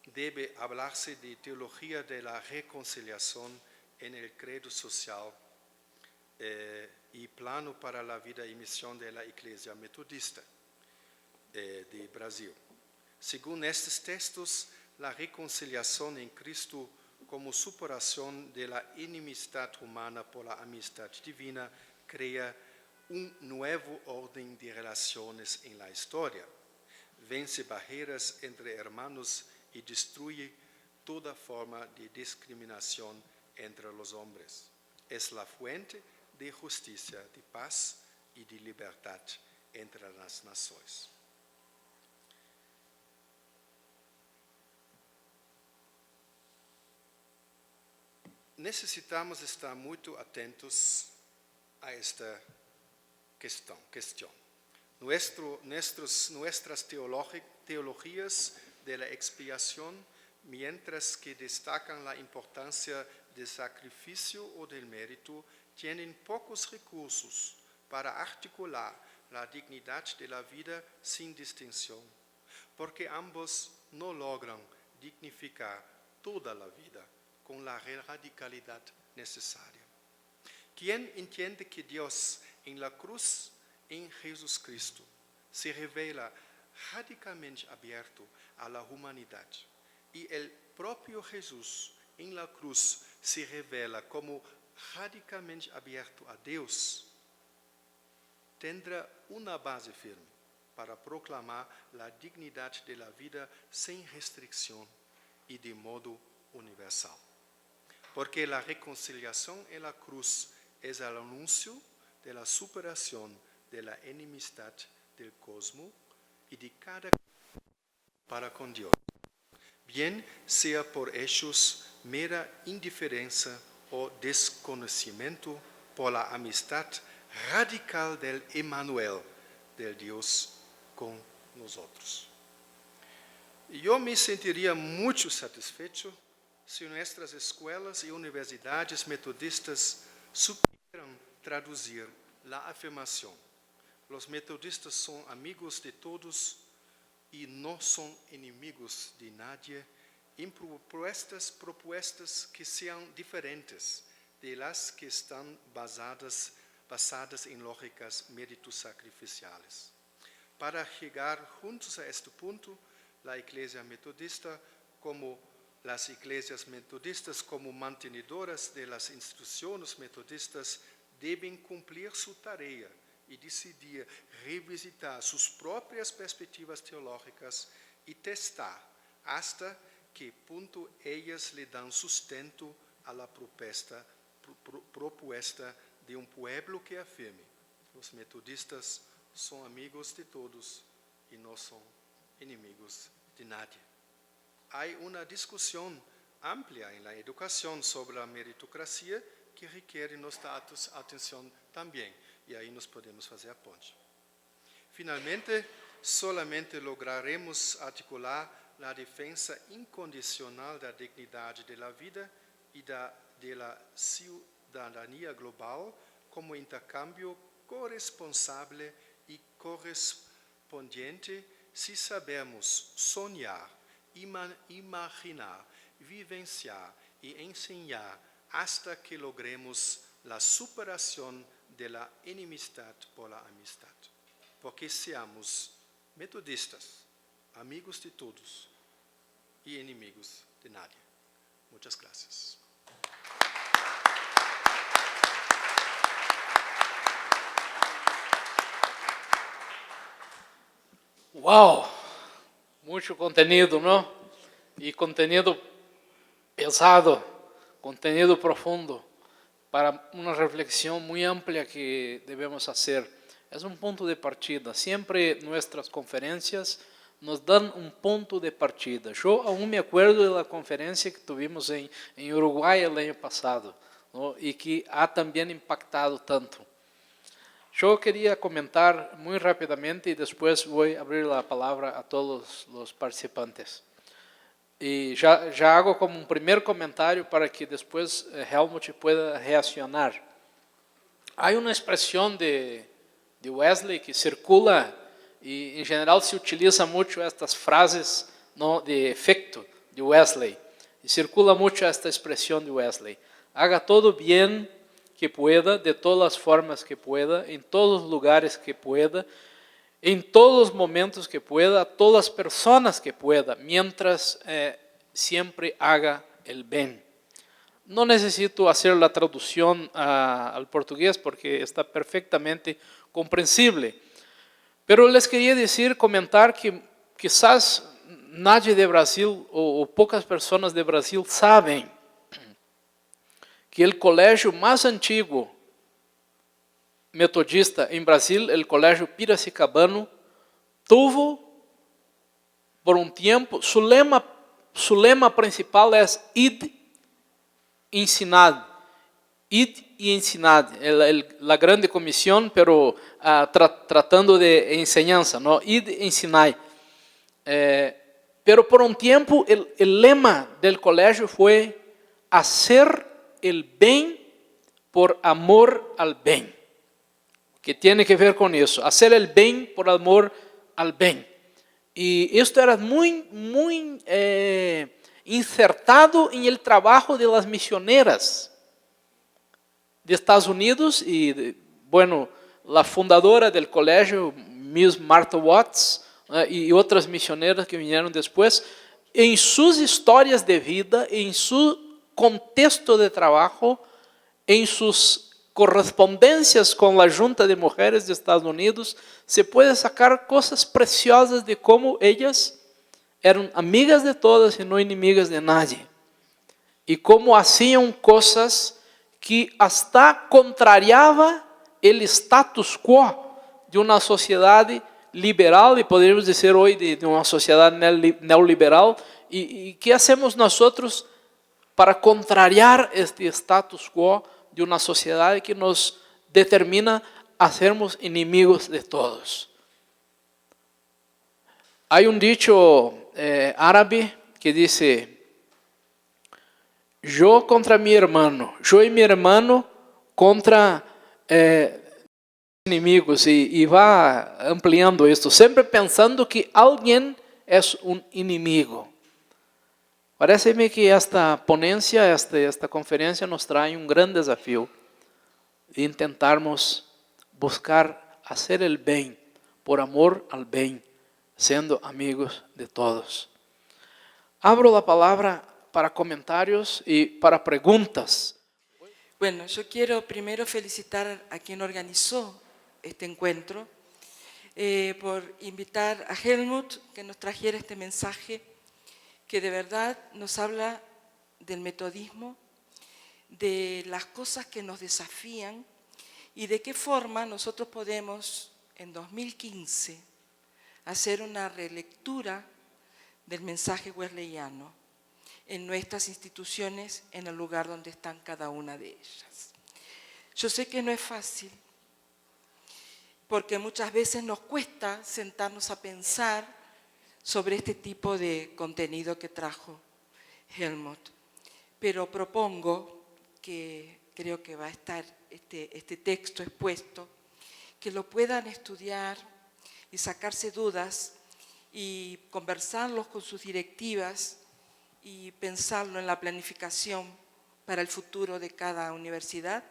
debe hablarse de teología de la reconciliación en el credo social y plano para la vida y misión de la Iglesia Metodista de Brasil. Según estos textos, la reconciliación en Cristo como superación de la enemistad humana por la amistad divina crea un nuevo orden de relaciones en la historia, vence barreras entre hermanos y destruye toda forma de discriminación entre los hombres. Es la fuente de justicia, de paz y de libertad entre las naciones. necessitamos estar muito atentos a esta questão. Nuestras teologías de la expiación, mientras que destacan la importancia del sacrificio o del mérito, tienen pocos recursos para articular la dignidad de la vida sin distinción, porque ambos no logran dignificar toda la vida con la radicalidad necesaria. Quien entiende que Dios en la cruz, en Jesucristo, se revela radicalmente abierto a la humanidad y el propio Jesús en la cruz se revela como radicalmente abierto a Dios, tendrá una base firme para proclamar la dignidad de la vida sin restricción y de modo universal. Porque la reconciliación en la cruz es el anuncio de la superación de la enemistad del cosmos y de cada para con Dios, bien sea por hechos mera indiferencia o desconocimiento, por la amistad radical del Emmanuel, del Dios con nosotros. Yo me sentiría mucho satisfecho si nuestras escuelas y universidades metodistas supieran traducir la afirmación: los metodistas son amigos de todos y no son enemigos de nadie, en propuestas que sean diferentes de las que están basadas en lógicas mérito-sacrificiales. Para llegar juntos a este punto, la Iglesia Metodista, como las iglesias metodistas como mantenedoras de las instituciones metodistas, deben cumplir su tarea y decidir revisitar sus propias perspectivas teológicas y testar hasta qué punto ellas le dan sustento a la propuesta de un pueblo que afirme: los metodistas son amigos de todos y no son enemigos de nadie. Hay una discusión amplia en la educación sobre la meritocracia que requiere nuestra atención también, y ahí nos podemos hacer a ponte. Finalmente, solamente lograremos articular la defensa incondicional de la dignidad de la vida y de la ciudadanía global como intercambio corresponsable y correspondiente si sabemos soñar, imaginar, vivenciar y enseñar hasta que logremos la superación de la enemistad por la amistad. Porque seamos metodistas, amigos de todos y enemigos de nadie. Muchas gracias. ¡Wow! Mucho contenido, ¿no? Y contenido pesado, contenido profundo, para una reflexión muy amplia que debemos hacer. Es un punto de partida. Siempre nuestras conferencias nos dan un punto de partida. Yo aún me acuerdo de la conferencia que tuvimos en Uruguay el año pasado, ¿no? Y que ha también impactado tanto. Yo quería comentar muy rápidamente y después voy a abrir la palabra a todos los participantes. Y ya hago como un primer comentario para que después Helmut pueda reaccionar. Hay una expresión de Wesley que circula y en general se utiliza mucho estas frases, ¿no?, de efecto de Wesley. Y circula mucho esta expresión de Wesley: haga todo bien que pueda, de todas las formas que pueda, en todos los lugares que pueda, en todos los momentos que pueda, a todas las personas que pueda, mientras siempre haga el bien. No necesito hacer la traducción al portugués porque está perfectamente comprensible. Pero les quería comentar que quizás nadie de Brasil o pocas personas de Brasil saben que el colegio más antiguo metodista en Brasil, el Colegio Piracicabano, tuvo por un tiempo, su lema principal es id ensinad, id y ensinad, la grande comisión, pero tratando de enseñanza, ¿no? Id y ensinad. Pero por un tiempo el lema del colegio fue hacer el bien por amor al bien, que tiene que ver con eso, hacer el bien por amor al bien. Y esto era muy insertado en el trabajo de las misioneras de Estados Unidos y, bueno, la fundadora del colegio, Miss Martha Watts, y otras misioneras que vinieron después, en sus historias de vida, en su contexto de trabajo, en sus correspondencias con la Junta de Mujeres de Estados Unidos, se puede sacar cosas preciosas de cómo ellas eran amigas de todas y no enemigas de nadie. Y cómo hacían cosas que hasta contrariaba el status quo de una sociedad liberal, y podríamos decir hoy de una sociedad neoliberal. ¿Y qué hacemos nosotros para contrariar este status quo de una sociedad que nos determina a sermos enemigos de todos? Hay un dicho árabe que dice: yo contra mi hermano, yo y mi hermano contra inimigos, y va ampliando esto, siempre pensando que alguien es un inimigo. Parece-me que esta ponencia, esta conferencia nos trae un gran desafío de intentarmos buscar hacer el bien por amor al bien, siendo amigos de todos. Abro la palabra para comentarios y para preguntas. Bueno, yo quiero primero felicitar a quien organizó este encuentro por invitar a Helmut que nos trajera este mensaje que de verdad nos habla del metodismo, de las cosas que nos desafían y de qué forma nosotros podemos en 2015 hacer una relectura del mensaje wesleyano en nuestras instituciones, en el lugar donde están cada una de ellas. Yo sé que no es fácil, porque muchas veces nos cuesta sentarnos a pensar sobre este tipo de contenido que trajo Helmut, pero propongo que creo que va a estar este texto expuesto, que lo puedan estudiar y sacarse dudas y conversarlos con sus directivas y pensarlo en la planificación para el futuro de cada universidad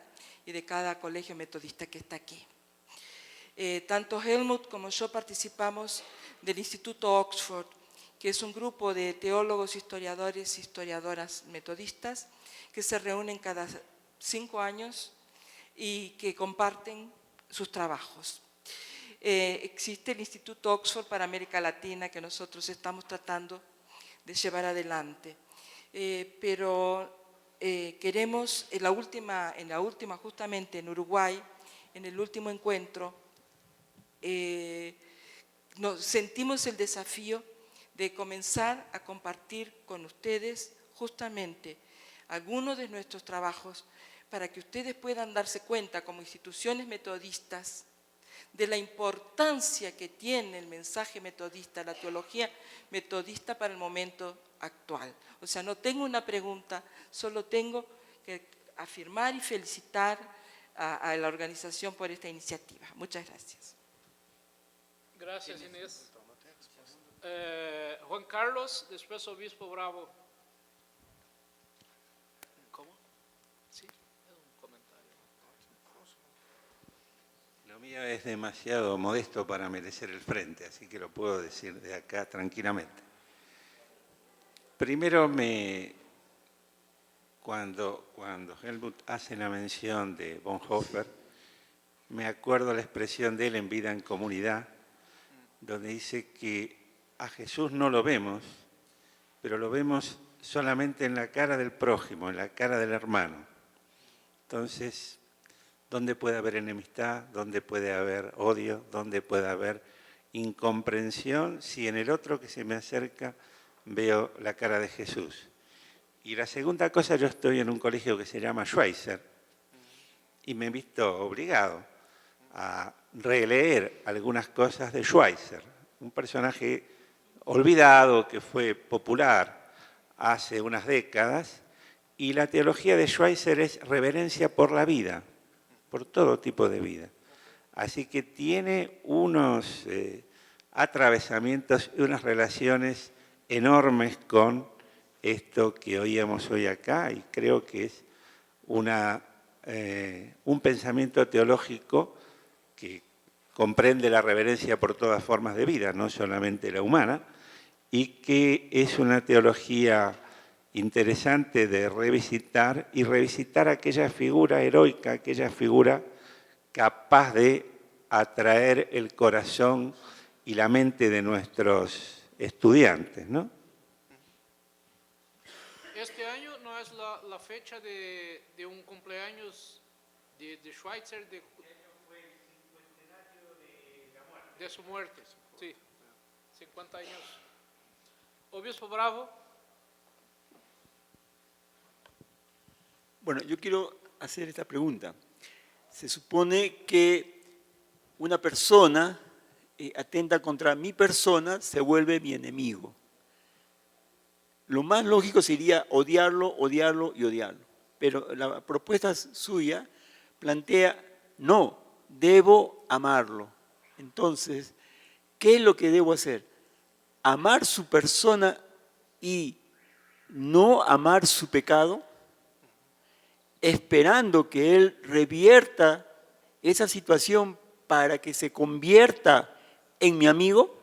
y de cada colegio metodista que está aquí. Tanto Helmut como yo participamos del Instituto Oxford, que es un grupo de teólogos, historiadores e historiadoras metodistas que se reúnen cada 5 años y que comparten sus trabajos. Existe el Instituto Oxford para América Latina que nosotros estamos tratando de llevar adelante, pero queremos en la última justamente en Uruguay, en el último encuentro, sentimos el desafío de comenzar a compartir con ustedes justamente algunos de nuestros trabajos para que ustedes puedan darse cuenta como instituciones metodistas de la importancia que tiene el mensaje metodista, la teología metodista para el momento actual. O sea, no tengo una pregunta, solo tengo que afirmar y felicitar a la organización por esta iniciativa. Muchas gracias. Gracias, Inés. Juan Carlos, después Obispo Bravo. ¿Cómo? Sí, es un comentario. Lo mío es demasiado modesto para merecer el frente, así que lo puedo decir de acá tranquilamente. Primero, cuando Helmut hace la mención de Bonhoeffer, me acuerdo la expresión de él en Vida en Comunidad, donde dice que a Jesús no lo vemos, pero lo vemos solamente en la cara del prójimo, en la cara del hermano. Entonces, ¿dónde puede haber enemistad? ¿Dónde puede haber odio? ¿Dónde puede haber incomprensión? Si en el otro que se me acerca veo la cara de Jesús. Y la segunda cosa, yo estoy en un colegio que se llama Schweitzer y me he visto obligado a releer algunas cosas de Schweitzer, un personaje olvidado que fue popular hace unas décadas, y la teología de Schweitzer es reverencia por la vida, por todo tipo de vida. Así que tiene unos atravesamientos y unas relaciones enormes con esto que oíamos hoy acá, y creo que es un pensamiento teológico que comprende la reverencia por todas formas de vida, no solamente la humana, y que es una teología interesante de revisitar y revisitar aquella figura heroica, aquella figura capaz de atraer el corazón y la mente de nuestros estudiantes, ¿no? Este año no es la fecha de un cumpleaños de Schweitzer, de su muerte, sí, 50 años. Obispo Bravo. Bueno, yo quiero hacer esta pregunta. Se supone que una persona atenta contra mi persona, se vuelve mi enemigo. Lo más lógico sería odiarlo, odiarlo y odiarlo. Pero la propuesta suya plantea, no, debo amarlo. Entonces, ¿qué es lo que debo hacer? ¿Amar su persona y no amar su pecado? Esperando que él revierta esa situación para que se convierta en mi amigo.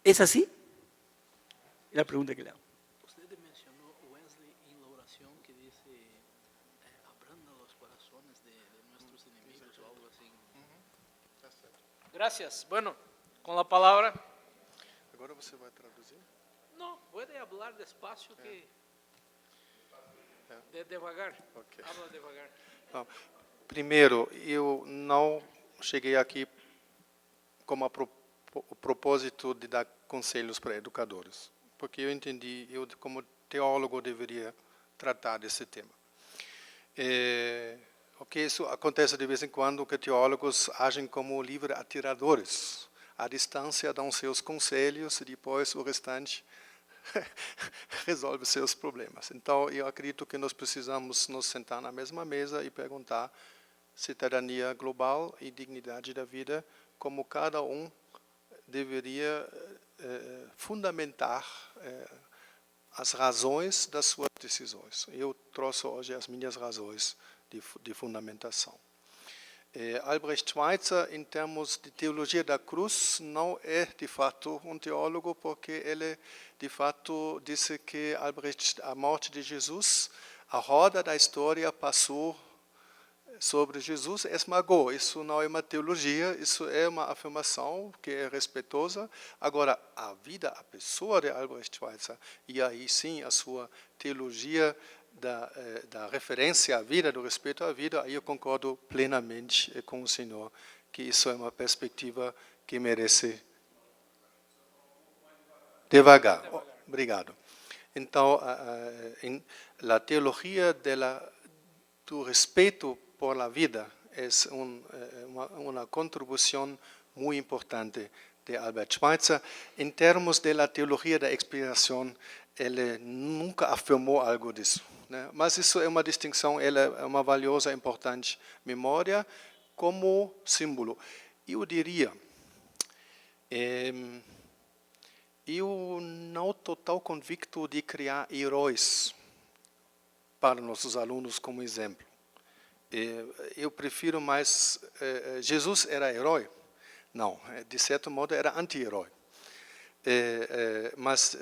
¿Es así? Es la pregunta que le hago. Usted mencionó Wesley en la oración que dice, abranda los corazones de nuestros enemigos o algo así. Gracias. Bueno, con la palabra. Agora você vai traduzir? No, puede hablar despacio que... devagar. Ok. Habla devagar. Então, primeiro, eu não cheguei aqui como o propósito de dar conselhos para educadores, porque eu entendi, eu como teólogo deveria tratar desse tema. Porque isso acontece de vez em quando, que teólogos agem como livre atiradores. À distância dão seus conselhos e depois o restante resolve seus problemas. Então, eu acredito que nós precisamos nos sentar na mesma mesa e perguntar cidadania global e dignidade da vida, como cada um deveria fundamentar as razões das suas decisões. Eu trouxe hoje as minhas razões de fundamentação. Albrecht Schweitzer, em termos de teologia da cruz, não é de fato um teólogo, porque ele de fato disse que a morte de Jesus, a roda da história passou sobre Jesus, esmagou. Isso não é uma teologia, isso é uma afirmação que é respeitosa. Agora, a vida, a pessoa de Albrecht Schweitzer, e aí sim a sua teologia da referência à vida, do respeito à vida, aí eu concordo plenamente com o senhor, que isso é uma perspectiva que merece... Devagar. Obrigado. Então, a teologia do respeito por la vida é uma contribuição muito importante de Albert Schweitzer. Em termos da teologia da expiação, ele nunca afirmou algo disso, né? Mas isso é uma distinção, ela é uma valiosa, importante memória como símbolo. Eu diria, eu não estou tão convicto de criar heróis para nossos alunos como exemplo. Eu prefiro mais... Jesus era herói? Não, de certo modo era anti-herói. Mas,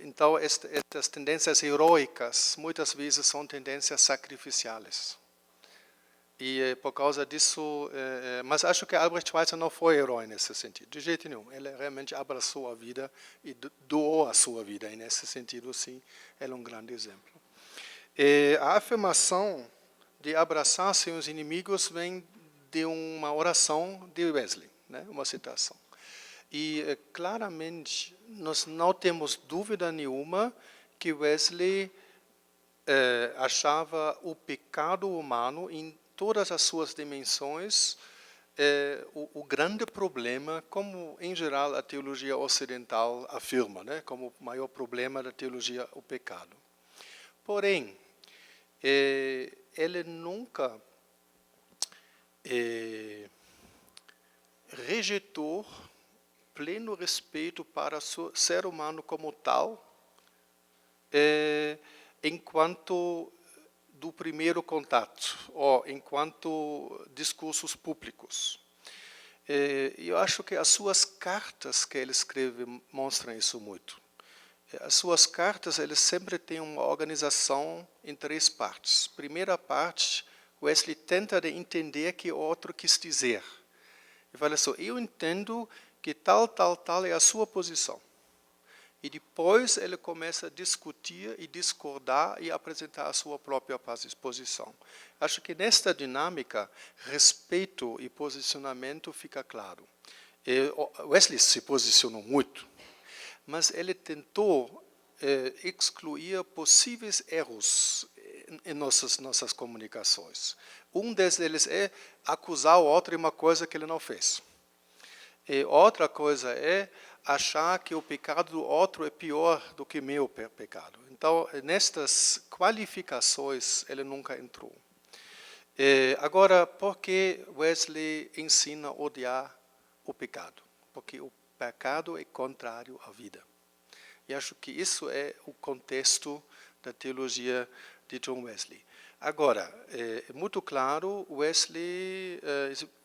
então, estas tendências heróicas, muitas vezes são tendências sacrificiais. E, por causa disso... mas acho que Albrecht Schweitzer não foi herói nesse sentido, de jeito nenhum. Ele realmente abraçou a vida e doou a sua vida. E, nesse sentido, sim, ele é um grande exemplo. A afirmação de abraçar seus inimigos vem de uma oração de Wesley, né? Uma citação. E, claramente, nós não temos dúvida nenhuma que Wesley achava o pecado humano em todas as suas dimensões o grande problema, como em geral a teologia ocidental afirma, né, como o maior problema da teologia, o pecado. Porém, ele nunca rejeitou pleno respeito para o ser humano como tal, enquanto do primeiro contato, ou enquanto discursos públicos. Eu acho que as suas cartas que ele escreve mostram isso muito. As suas cartas, eles sempre têm uma organização em 3 partes. Primeira parte, Wesley tenta de entender o que o outro quis dizer. Ele fala assim, eu entendo que tal é a sua posição. E depois ele começa a discutir e discordar e apresentar a sua própria posição. Acho que nesta dinâmica, respeito e posicionamento fica claro. Wesley se posicionou muito, mas ele tentou excluir possíveis erros em nossas comunicações. Um deles é acusar o outro de uma coisa que ele não fez. E outra coisa é achar que o pecado do outro é pior do que meu pecado. Então, nestas qualificações, ele nunca entrou. Agora, por que Wesley ensina a odiar o pecado? Porque o pecado é contrário à vida. E acho que isso é o contexto da teologia de John Wesley. Agora, é muito claro, Wesley,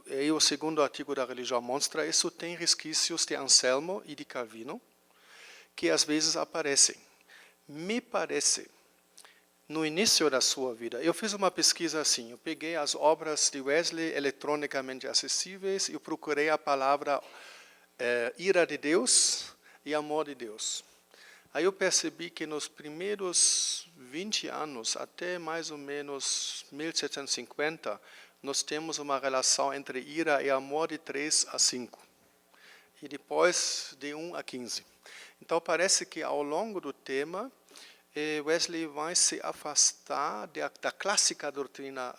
e o segundo artigo da Religião mostra, isso tem resquícios de Anselmo e de Calvino, que às vezes aparecem. Me parece, no início da sua vida, eu fiz uma pesquisa assim, eu peguei as obras de Wesley eletronicamente acessíveis e eu procurei a palavra ira de Deus e amor de Deus. Aí eu percebi que nos primeiros 20 anos, até mais ou menos 1750, nós temos uma relação entre ira e amor de 3 a 5. E depois de 1 a 15. Então parece que ao longo do tema, Wesley vai se afastar da clássica doutrina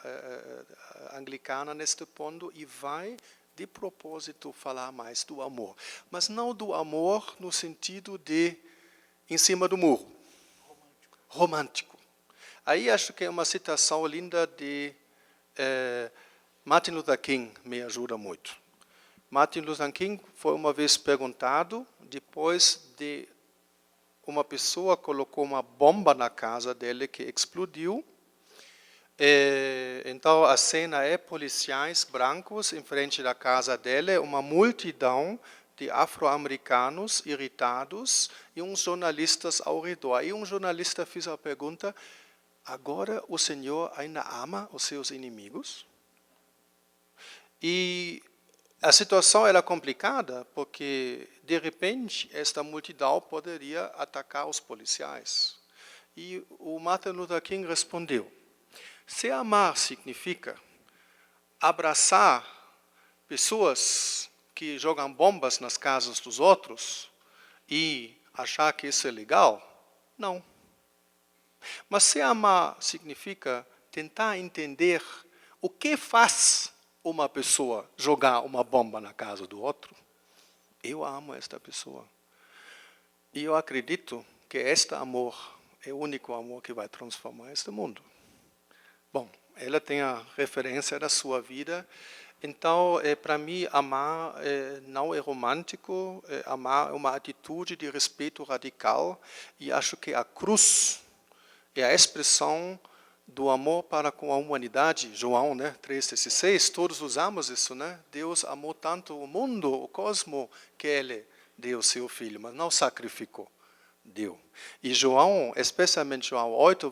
anglicana neste ponto e vai, de propósito, falar mais do amor. Mas não do amor no sentido de em cima do muro. Romântico. Aí acho que é uma citação linda de Martin Luther King, me ajuda muito. Martin Luther King foi uma vez perguntado, depois de uma pessoa colocou uma bomba na casa dele que explodiu. Então a cena é policiais brancos em frente da casa dele, uma multidão de afro-americanos irritados e uns jornalistas ao redor. E um jornalista fez a pergunta, agora o senhor ainda ama os seus inimigos? E a situação era complicada, porque, de repente, esta multidão poderia atacar os policiais. E o Martin Luther King respondeu, se amar significa abraçar pessoas que jogam bombas nas casas dos outros e achar que isso é legal? Não. Mas se amar significa tentar entender o que faz uma pessoa jogar uma bomba na casa do outro, eu amo esta pessoa. E eu acredito que este amor é o único amor que vai transformar este mundo. Bom, ela tem a referência da sua vida. Então, para mim, amar não é romântico, amar é uma atitude de respeito radical, e acho que a cruz é a expressão do amor para com a humanidade. João 3,16, todos usamos isso, né? Deus amou tanto o mundo, o cosmos, que Ele deu seu Filho, mas não sacrificou, deu. E João, especialmente João 8,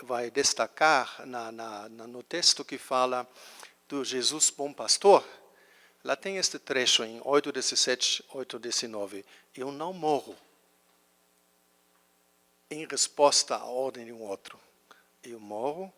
vai destacar no texto que fala do Jesus bom pastor, lá tem este trecho em 8,17, 8,19. Eu não morro em resposta à ordem de um outro. Eu morro